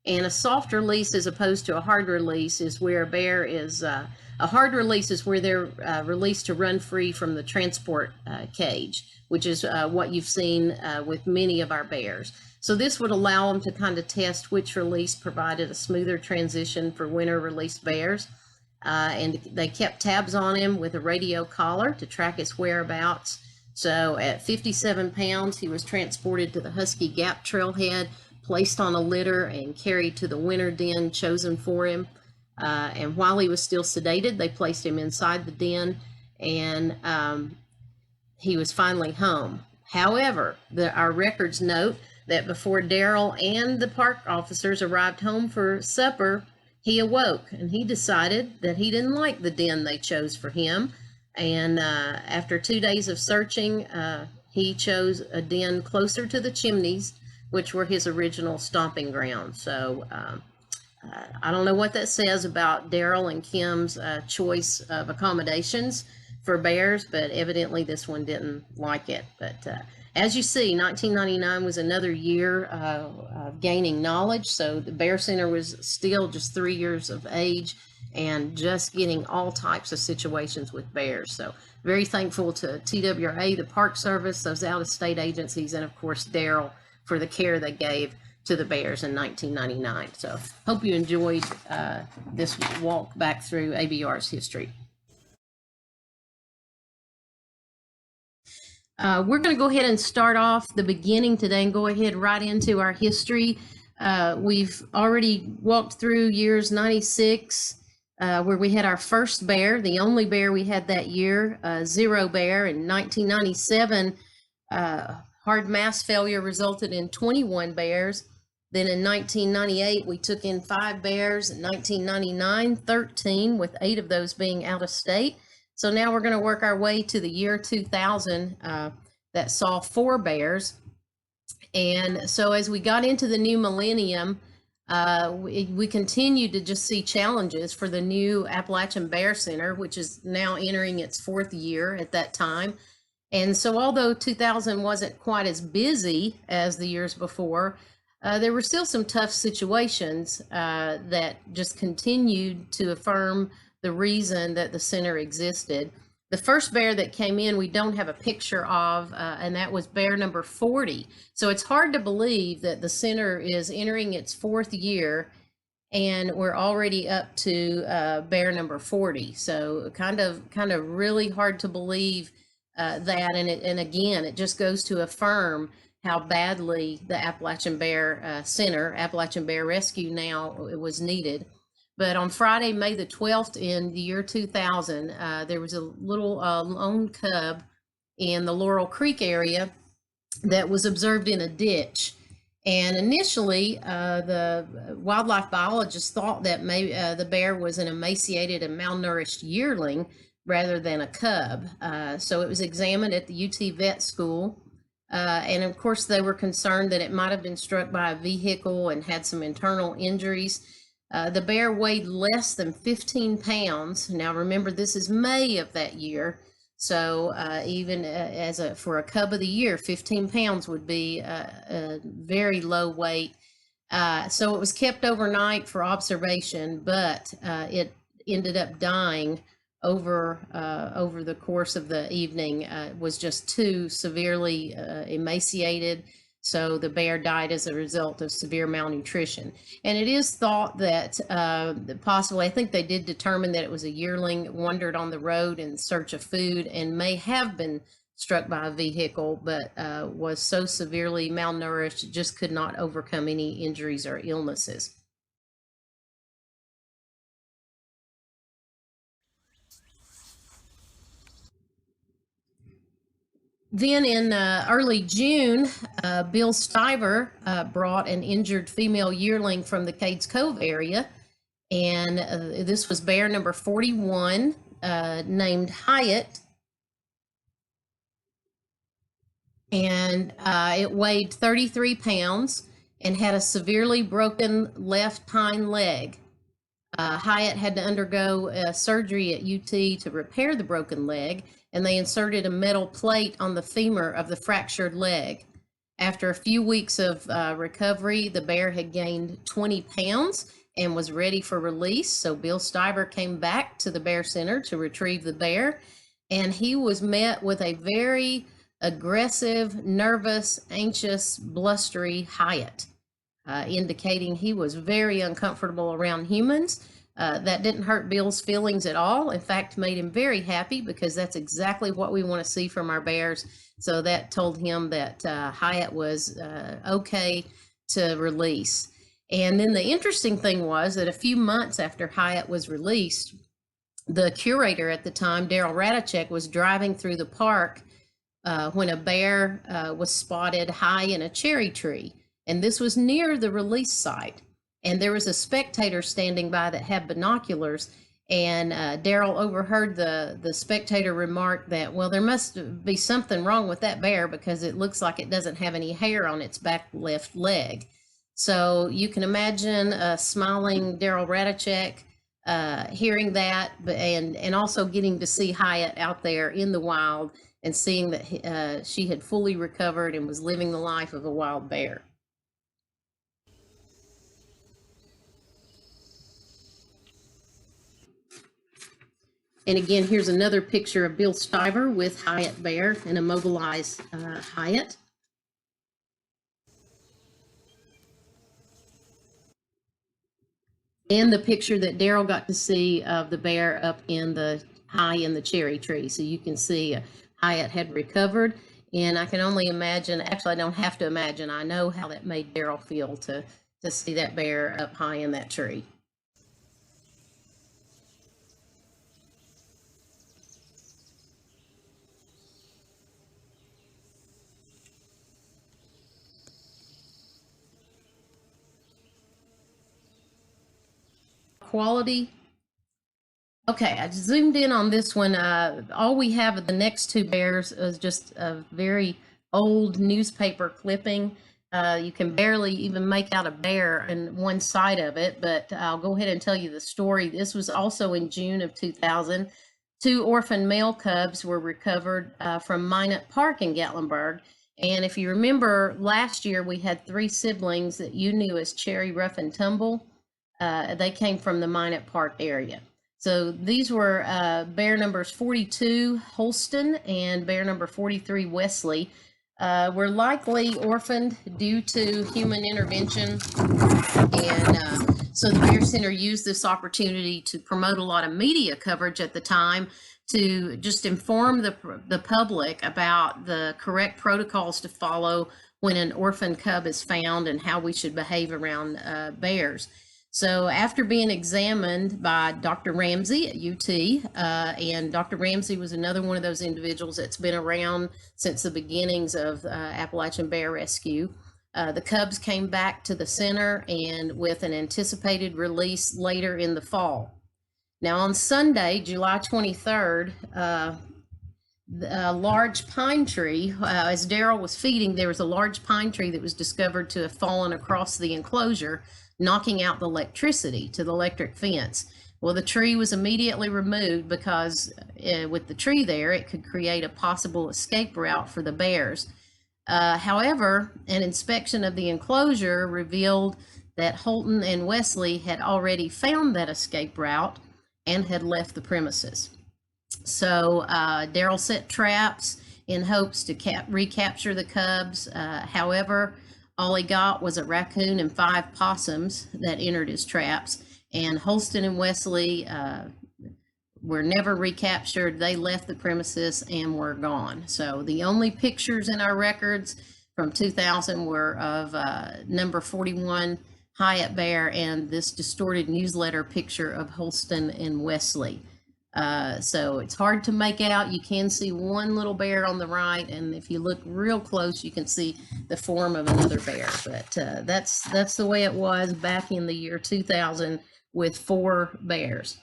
And a soft release, as opposed to a hard release, is where a bear is, a hard release is where they're released to run free from the transport cage, which is what you've seen with many of our bears. So this would allow them to kind of test which release provided a smoother transition for winter released bears. And they kept tabs on him with a radio collar to track his whereabouts. So at 57 pounds, he was transported to the Husky Gap trailhead, placed on a litter, and carried to the winter den chosen for him. And while he was still sedated, they placed him inside the den, and he was finally home. However, our records note that before Daryl and the park officers arrived home for supper, he awoke, and he decided that he didn't like the den they chose for him. And after 2 days of searching, he chose a den closer to the chimneys, which were his original stomping ground. So I don't know what that says about Daryl and Kim's choice of accommodations for bears, but evidently this one didn't like it. But as you see, 1999 was another year of gaining knowledge. So the Bear Center was still just 3 years of age and just getting all types of situations with bears. So very thankful to TWRA, the Park Service, those out-of-state agencies, and of course Daryl for the care they gave to the bears in 1999. So hope you enjoyed this walk back through ABR's history. We're going to go ahead and start off the beginning today and go ahead right into our history. We've already walked through years 96, where we had our first bear, the only bear we had that year, Zero Bear. In 1997, hard mass failure resulted in 21 bears. Then in 1998, we took in 5 bears. In 1999, 13, with 8 of those being out of state. So now we're going to work our way to the year 2000 that saw 4 bears. And so as we got into the new millennium, we continued to just see challenges for the new Appalachian Bear Center, which is now entering its 4th year at that time. And so although 2000 wasn't quite as busy as the years before, there were still some tough situations that just continued to affirm the reason that the center existed. The first bear that came in, we don't have a picture of, and that was bear number 40. So it's hard to believe that the center is entering its 4th year and we're already up to bear number 40. So kind of really hard to believe that. And again, it just goes to affirm how badly the Appalachian Bear Center, Appalachian Bear Rescue now was needed. But on Friday, May the 12th in the year 2000, there was a little lone cub in the Laurel Creek area that was observed in a ditch. And initially, the wildlife biologists thought that maybe the bear was an emaciated and malnourished yearling rather than a cub. So it was examined at the UT Vet School. And of course, they were concerned that it might have been struck by a vehicle and had some internal injuries. The bear weighed less than 15 pounds. Now, remember, this is May of that year. So even for a cub of the year, 15 pounds would be a very low weight. So it was kept overnight for observation, but it ended up dying over the course of the evening. Was just too severely emaciated. So the bear died as a result of severe malnutrition. And it is thought that possibly, I think they did determine that it was a yearling, wandered on the road in search of food and may have been struck by a vehicle, but was so severely malnourished, just could not overcome any injuries or illnesses. Then in early June, Bill Stiver brought an injured female yearling from the Cades Cove area. And this was bear number 41, named Hyatt. And it weighed 33 pounds and had a severely broken left hind leg. Hyatt had to undergo surgery at UT to repair the broken leg, and they inserted a metal plate on the femur of the fractured leg. After a few weeks of recovery, the bear had gained 20 pounds and was ready for release. So Bill Stiver came back to the Bear Center to retrieve the bear, and he was met with a very aggressive, nervous, anxious, blustery Hyatt, indicating he was very uncomfortable around humans. That didn't hurt Bill's feelings at all. In fact, made him very happy because that's exactly what we want to see from our bears. So that told him that Hyatt was okay to release. And then the interesting thing was that a few months after Hyatt was released, the curator at the time, Daryl Radachek, was driving through the park when a bear was spotted high in a cherry tree. And this was near the release site. And there was a spectator standing by that had binoculars, And Daryl overheard the spectator remark that, well, there must be something wrong with that bear because it looks like it doesn't have any hair on its back left leg. So you can imagine smiling Daryl Ratachek hearing that, and also getting to see Hyatt out there in the wild and seeing that she had fully recovered and was living the life of a wild bear. And again, here's another picture of Bill Stiver with Hyatt Bear, an immobilized Hyatt. And the picture that Daryl got to see of the bear up in the high in the cherry tree. So you can see Hyatt had recovered. And I can only imagine, actually, I don't have to imagine, I know how that made Daryl feel to see that bear up high in that tree. Quality. Okay, I zoomed in on this one. All we have of the next two bears is just a very old newspaper clipping. You can barely even make out a bear in one side of it, but I'll go ahead and tell you the story. This was also in June of 2000. Two orphan male cubs were recovered from Minot Park in Gatlinburg. And if you remember, last year we had three siblings that you knew as Cherry, Rough, and Tumble. They came from the Minot Park area. So these were bear numbers 42, Holston, and bear number 43, Wesley. Were likely orphaned due to human intervention. And so the Bear Center used this opportunity to promote a lot of media coverage at the time to just inform the public about the correct protocols to follow when an orphan cub is found and how we should behave around bears. So after being examined by Dr. Ramsey at UT, and Dr. Ramsey was another one of those individuals that's been around since the beginnings of Appalachian Bear Rescue, the cubs came back to the center and with an anticipated release later in the fall. Now on Sunday, July 23rd, a large pine tree, as Daryl was feeding, there was a large pine tree that was discovered to have fallen across the enclosure, knocking out the electricity to the electric fence. Well, the tree was immediately removed because with the tree there, it could create a possible escape route for the bears. However, an inspection of the enclosure revealed that Holton and Wesley had already found that escape route and had left the premises. So Daryl set traps in hopes to recapture the cubs. However, all he got was a raccoon and 5 possums that entered his traps. And Holston and Wesley were never recaptured. They left the premises and were gone. So the only pictures in our records from 2000 were of number 41 Hyatt Bear and this distorted newsletter picture of Holston and Wesley. So it's hard to make out. You can see one little bear on the right, and if you look real close, you can see the form of another bear. But that's the way it was back in the year 2000 with 4 bears.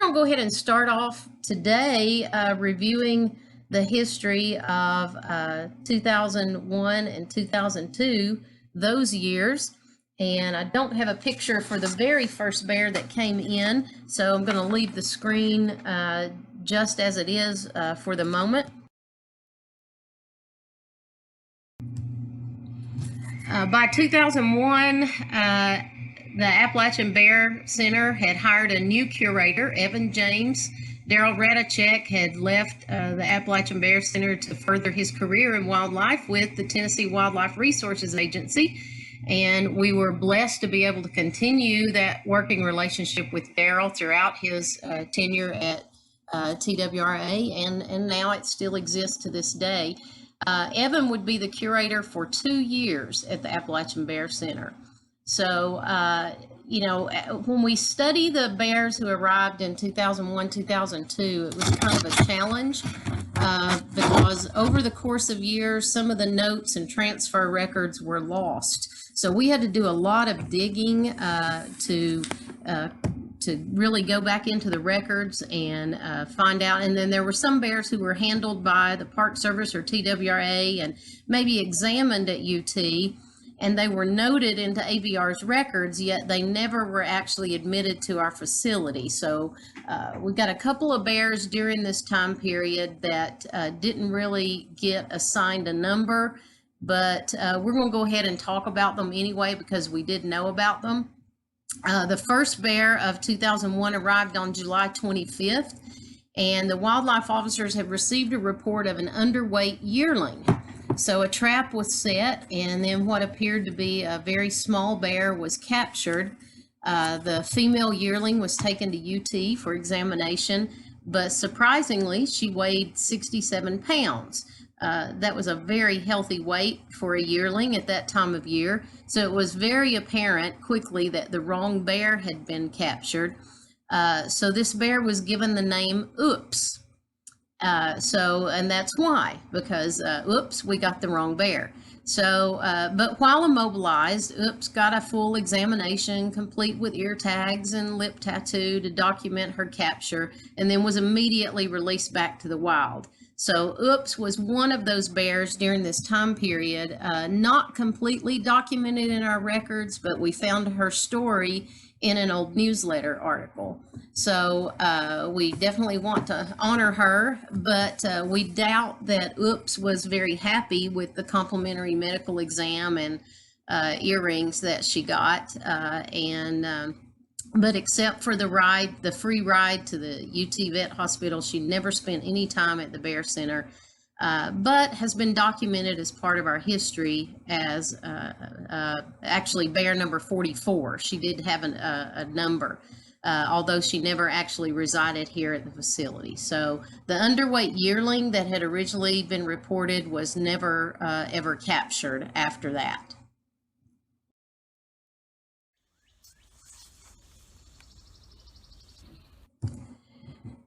I'll go ahead and start off today reviewing the history of 2001 and 2002. Those years, and I don't have a picture for the very first bear that came in, so I'm going to leave the screen just as it is for the moment. By 2001, the Appalachian Bear Center had hired a new curator, Evan James. Daryl Ratachek had left the Appalachian Bear Center to further his career in wildlife with the Tennessee Wildlife Resources Agency. And we were blessed to be able to continue that working relationship with Daryl throughout his tenure at TWRA, and now it still exists to this day. Evan would be the curator for 2 years at the Appalachian Bear Center. So, you know, when we study the bears who arrived in 2001, 2002, it was kind of a challenge because over the course of years, some of the notes and transfer records were lost. So we had to do a lot of digging to really go back into the records and find out. And then there were some bears who were handled by the Park Service or TWRA and maybe examined at UT, and they were noted into ABR's records, yet they never were actually admitted to our facility. So we got a couple of bears during this time period that didn't really get assigned a number, but we're going to go ahead and talk about them anyway because we did know about them. The first bear of 2001 arrived on July 25th, and the wildlife officers have received a report of an underweight yearling. So a trap was set, and then what appeared to be a very small bear was captured. The female yearling was taken to UT for examination, but surprisingly, she weighed 67 pounds. That was a very healthy weight for a yearling at that time of year. So it was very apparent quickly that the wrong bear had been captured. So this bear was given the name Oops. And that's why, because oops, we got the wrong bear. So, but while immobilized, Oops got a full examination, complete with ear tags and lip tattoo to document her capture, and then was immediately released back to the wild. So Oops was one of those bears during this time period, not completely documented in our records, but we found her story in an old newsletter article. So we definitely want to honor her, but we doubt that Oops was very happy with the complimentary medical exam and earrings that she got. But except for the free ride to the UT Vet Hospital, she never spent any time at the Bear Center, but has been documented as part of our history as actually bear number 44. She did have a number, although she never actually resided here at the facility. So the underweight yearling that had originally been reported was never ever captured after that.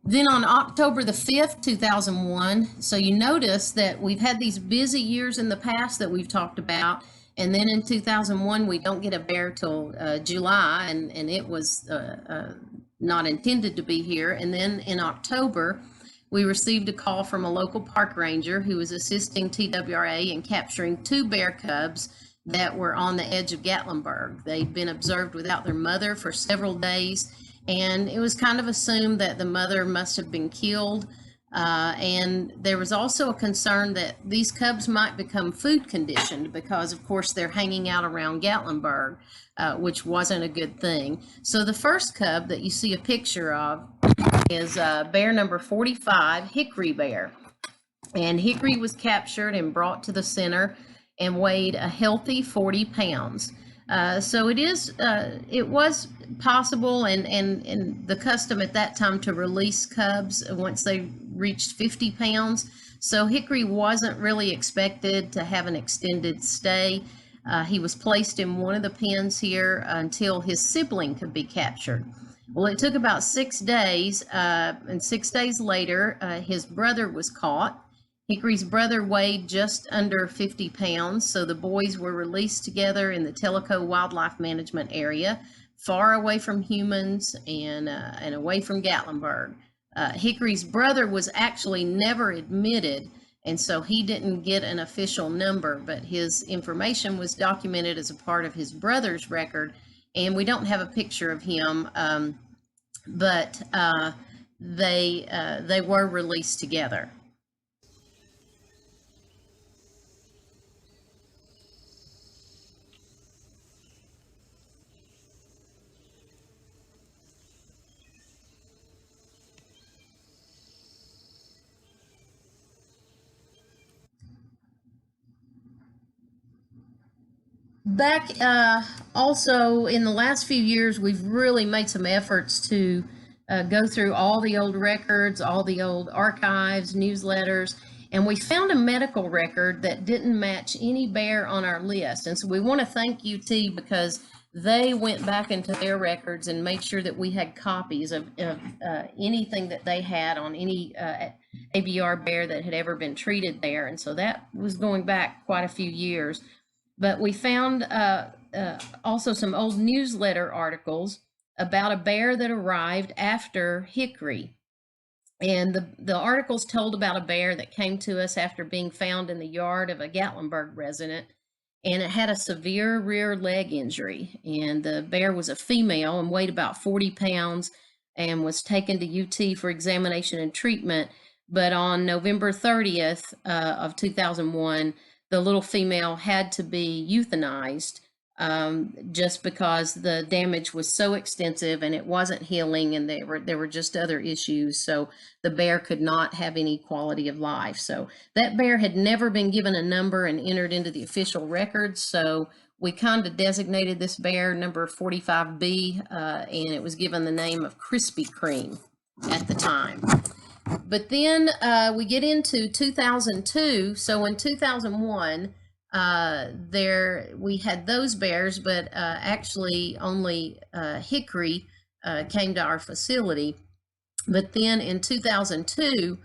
Then on October the 5th, 2001, so you notice that we've had these busy years in the past that we've talked about, and then in 2001, we don't get a bear till July, and it was not intended to be here. And then in October, we received a call from a local park ranger who was assisting TWRA in capturing 2 bear cubs that were on the edge of Gatlinburg. They'd been observed without their mother for several days, and it was kind of assumed that the mother must have been killed. And there was also a concern that these cubs might become food conditioned because, of course, they're hanging out around Gatlinburg, which wasn't a good thing. So the first cub that you see a picture of is bear number 45, Hickory Bear. And Hickory was captured and brought to the center and weighed a healthy 40 pounds. So it was possible and the custom at that time to release cubs once they reached 50 pounds. So Hickory wasn't really expected to have an extended stay. He was placed in one of the pens here until his sibling could be captured. Well, it took about 6 days, and 6 days later, his brother was caught. Hickory's brother weighed just under 50 pounds, so the boys were released together in the Tellico Wildlife Management Area, far away from humans and away from Gatlinburg. Hickory's brother was actually never admitted, and so he didn't get an official number, but his information was documented as a part of his brother's record, and we don't have a picture of him, but they were released together. Back also in the last few years, we've really made some efforts to go through all the old records, all the old archives, newsletters, and we found a medical record that didn't match any bear on our list. And so we want to thank UT because they went back into their records and made sure that we had copies of anything that they had on any ABR bear that had ever been treated there. And so that was going back quite a few years. But we found also some old newsletter articles about a bear that arrived after Hickory. And the articles told about a bear that came to us after being found in the yard of a Gatlinburg resident, and it had a severe rear leg injury. And the bear was a female and weighed about 40 pounds and was taken to UT for examination and treatment. But on November 30th of 2001, the little female had to be euthanized just because the damage was so extensive and it wasn't healing, and there were just other issues. So the bear could not have any quality of life. So that bear had never been given a number and entered into the official records. So we kind of designated this bear number 45B, and it was given the name of Krispy Kreme at the time. But then we get into 2002. So in 2001, we had those bears, but actually only Hickory came to our facility. But then in 2002,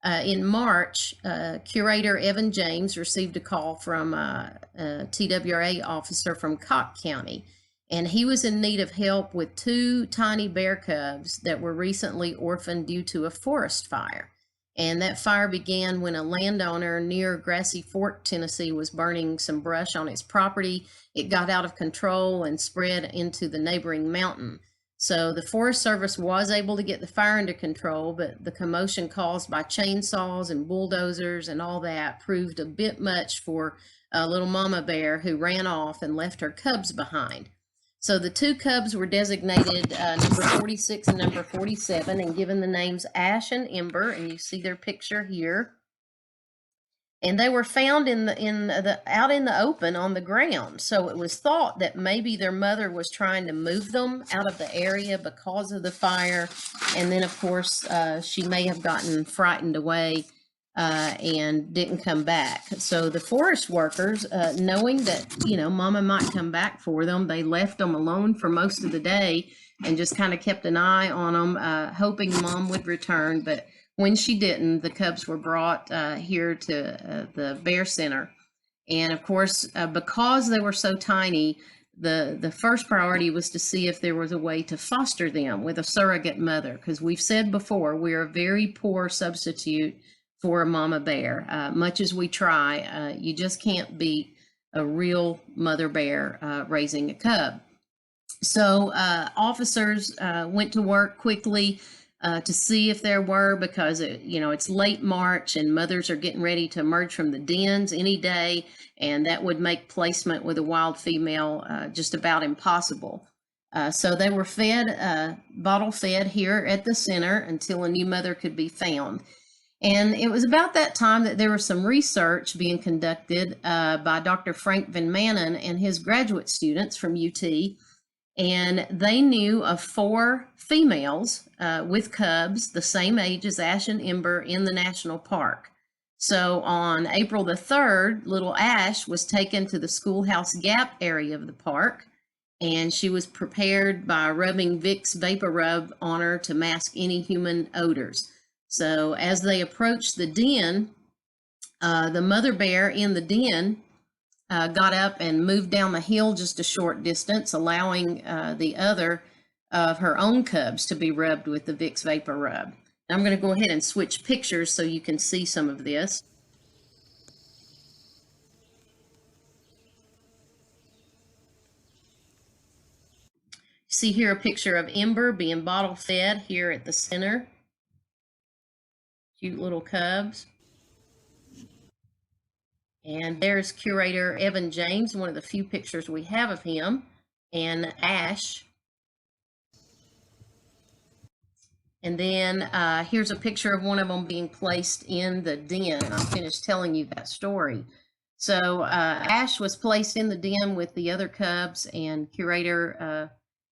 in March, Curator Evan James received a call from a TWRA officer from Cocke County, and he was in need of help with 2 tiny bear cubs that were recently orphaned due to a forest fire. And that fire began when a landowner near Grassy Fork, Tennessee, was burning some brush on his property. It got out of control and spread into the neighboring mountain. So the Forest Service was able to get the fire under control, but the commotion caused by chainsaws and bulldozers and all that proved a bit much for a little mama bear, who ran off and left her cubs behind. So the 2 cubs were designated number 46 and number 47 and given the names Ash and Ember, and you see their picture here. And they were found out in the open on the ground. So it was thought that maybe their mother was trying to move them out of the area because of the fire. And then, of course, she may have gotten frightened away and didn't come back. So the forest workers, knowing that, Mama might come back for them, they left them alone for most of the day and just kind of kept an eye on them, hoping Mom would return. But when she didn't, the cubs were brought here to the Bear Center. And of course, because they were so tiny, the first priority was to see if there was a way to foster them with a surrogate mother, because we've said before, we're a very poor substitute for a mama bear. Much as we try, you just can't beat a real mother bear raising a cub. So officers went to work quickly to see if there were, because it's late March and mothers are getting ready to emerge from the dens any day, and that would make placement with a wild female just about impossible. So they were fed, bottle fed here at the center until a new mother could be found. And it was about that time that there was some research being conducted by Dr. Frank Van Manen and his graduate students from UT. And they knew of 4 females with cubs the same age as Ash and Ember in the national park. So on April the 3rd, little Ash was taken to the Schoolhouse Gap area of the park, and she was prepared by rubbing Vicks Vapor Rub on her to mask any human odors. So as they approached the den, the mother bear in the den got up and moved down the hill just a short distance, allowing the other of her own cubs to be rubbed with the Vicks Vapor Rub. I'm going to go ahead and switch pictures so you can see some of this. See here a picture of Ember being bottle fed here at the center. Cute little cubs. And there's Curator Evan James, one of the few pictures we have of him, and Ash. And then here's a picture of one of them being placed in the den. And I'm finished telling you that story. So Ash was placed in the den with the other cubs, and Curator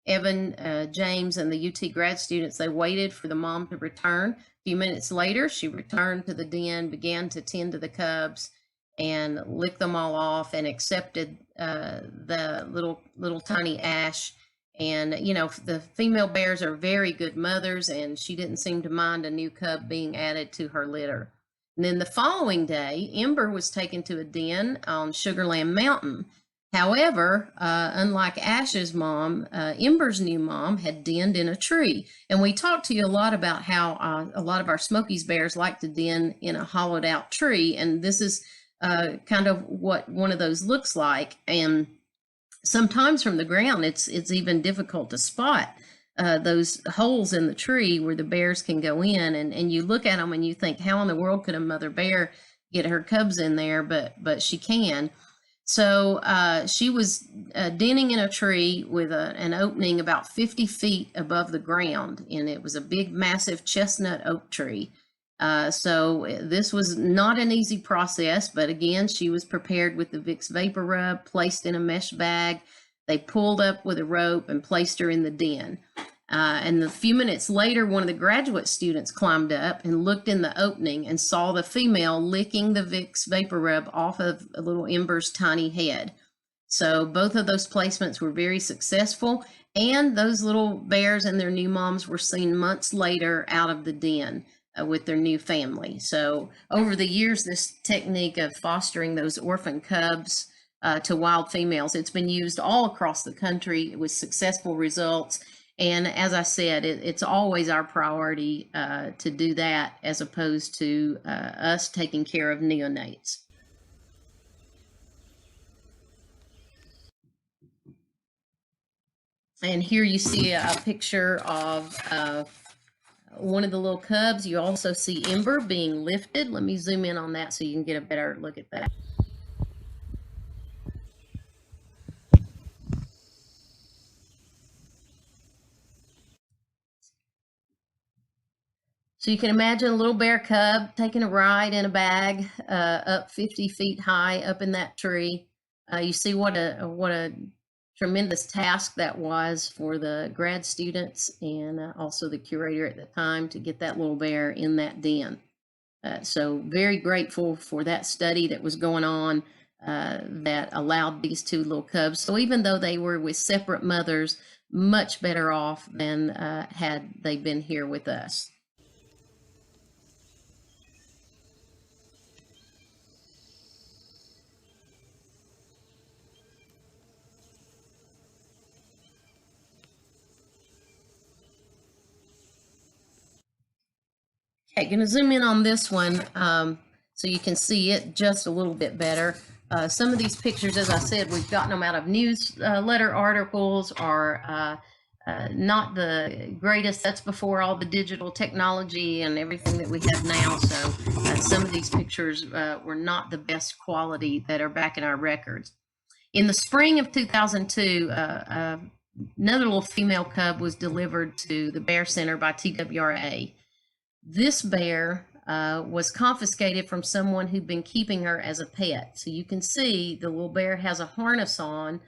Evan James and the UT grad students, they waited for the mom to return. A few minutes later, she returned to the den, began to tend to the cubs, and licked them all off, and accepted the little tiny Ash And, the female bears are very good mothers, and she didn't seem to mind a new cub being added to her litter. And then the following day, Ember was taken to a den on Sugarland Mountain. However, unlike Ash's mom, Ember's new mom had denned in a tree. And we talked to you a lot about how a lot of our Smokies bears like to den in a hollowed out tree. And this is kind of what one of those looks like. And sometimes from the ground, it's even difficult to spot those holes in the tree where the bears can go in. And you look at them and you think, how in the world could a mother bear get her cubs in there? But she can. So she was denning in a tree with an opening about 50 feet above the ground, and it was a big, massive chestnut oak tree. So this was not an easy process, but again, she was prepared with the Vicks Vapor Rub, placed in a mesh bag. They pulled up with a rope and placed her in the den. And a few minutes later, one of the graduate students climbed up and looked in the opening and saw the female licking the Vicks Vapor Rub off of a little Ember's tiny head. So both of those placements were very successful, and those little bears and their new moms were seen months later out of the den with their new family. So over the years, this technique of fostering those orphan cubs to wild females, it's been used all across the country with successful results. And as I said, it's always our priority to do that as opposed to us taking care of neonates. And here you see a picture of one of the little cubs. You also see Ember being lifted. Let me zoom in on that so you can get a better look at that. So you can imagine a little bear cub taking a ride in a bag up 50 feet high up in that tree. You see what a tremendous task that was for the grad students and also the curator at the time to get that little bear in that den. So very grateful for that study that was going on that allowed these two little cubs. So even though they were with separate mothers, much better off than had they been here with us. Okay, going to zoom in on this one so you can see it just a little bit better. Some of these pictures, as I said, we've gotten them out of newsletter articles, are not the greatest. That's before all the digital technology and everything that we have now. So some of these pictures were not the best quality that are back in our records. In the spring of 2002, another little female cub was delivered to the Bear Center by TWRA. This bear was confiscated from someone who'd been keeping her as a pet. So you can see the little bear has a harness on,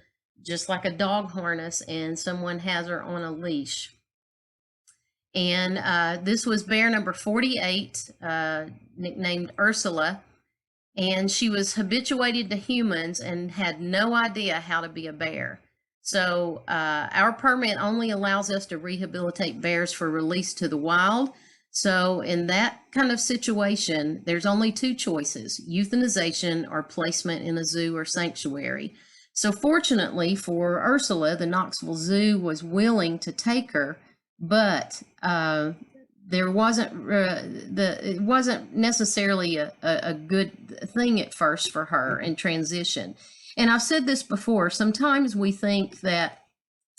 just like a dog harness, and someone has her on a leash. And this was bear number 48, nicknamed Ursula, and she was habituated to humans and had no idea how to be a bear. So our permit only allows us to rehabilitate bears for release to the wild. So in that kind of situation, there's only two choices: euthanization or placement in a zoo or sanctuary. So fortunately for Ursula, the Knoxville Zoo was willing to take her, but there wasn't it wasn't necessarily a good thing at first for her in transition. And I've said this before, sometimes we think that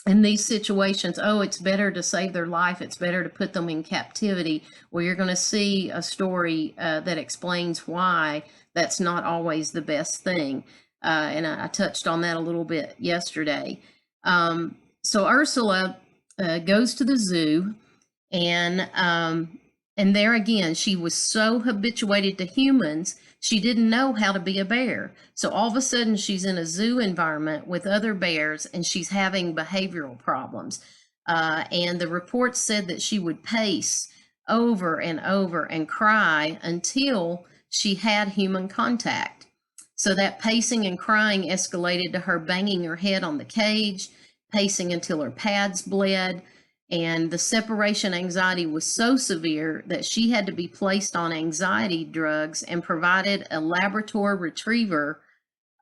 in these situations, oh, it's better to save their life, it's better to put them in captivity. Well, you're going to see a story that explains why that's not always the best thing. And I touched on that a little bit yesterday. So Ursula goes to the zoo, and there again, she was so habituated to humans, she didn't know how to be a bear. So all of a sudden, she's in a zoo environment with other bears, and she's having behavioral problems. And the report said that she would pace over and over and cry until she had human contact. So that pacing and crying escalated to her banging her head on the cage. pacing until her pads bled. And the separation anxiety was so severe that she had to be placed on anxiety drugs and provided a Labrador Retriever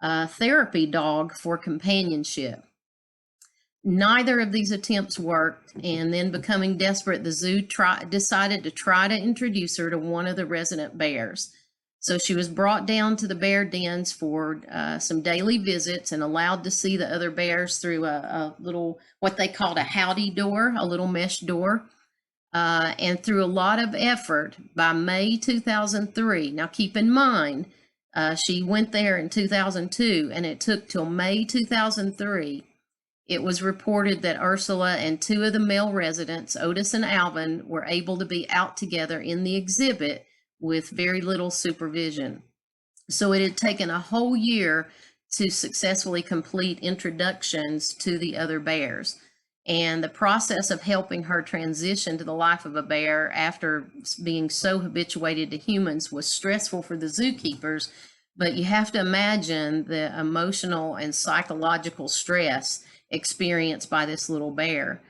therapy dog for companionship. Neither of these attempts worked, and then becoming desperate, the zoo decided to try to introduce her to one of the resident bears. So she was brought down to the bear dens for some daily visits and allowed to see the other bears through a little, what they called a howdy door, a little mesh door. And through a lot of effort, by May 2003, now keep in mind, she went there in 2002, and it took till May 2003. It was reported that Ursula and two of the male residents, Otis and Alvin, were able to be out together in the exhibit with very little supervision. So it had taken a whole year to successfully complete introductions to the other bears. And the process of helping her transition to the life of a bear after being so habituated to humans was stressful for the zookeepers. But you have to imagine the emotional and psychological stress experienced by this little bear.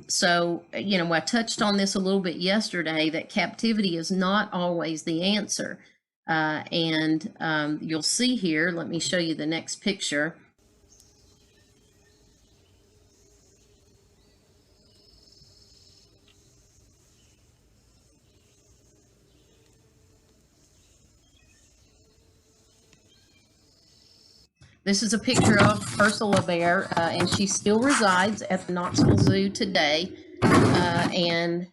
So, I touched on this a little bit yesterday, that captivity is not always the answer. And you'll see here, let me show you the next picture. This is a picture of Ursula Bear, and she still resides at the Knoxville Zoo today. And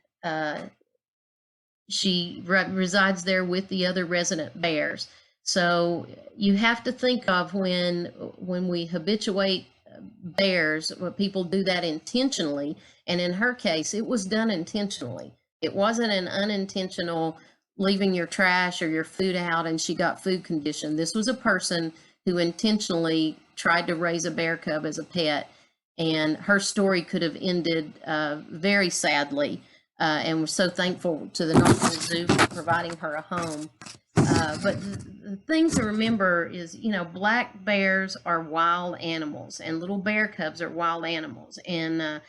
she resides there with the other resident bears. So you have to think of when we habituate bears, when people do that intentionally. And in her case, it was done intentionally. It wasn't an unintentional leaving your trash or your food out and she got food conditioned. This was a person who intentionally tried to raise a bear cub as a pet, and her story could have ended very sadly. And we're so thankful to the Knoxville Zoo for providing her a home. But the thing to remember is, black bears are wild animals, and little bear cubs are wild animals. And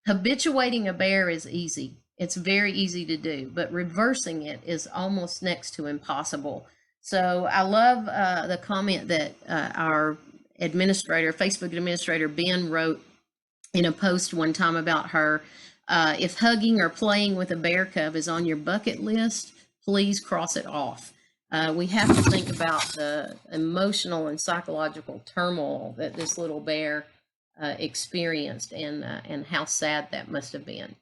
habituating a bear is easy. It's very easy to do, but reversing it is almost next to impossible. So I love the comment that our administrator, Facebook administrator, Ben, wrote in a post one time about her. If hugging or playing with a bear cub is on your bucket list, please cross it off. We have to think about the emotional and psychological turmoil that this little bear experienced, and how sad that must have been.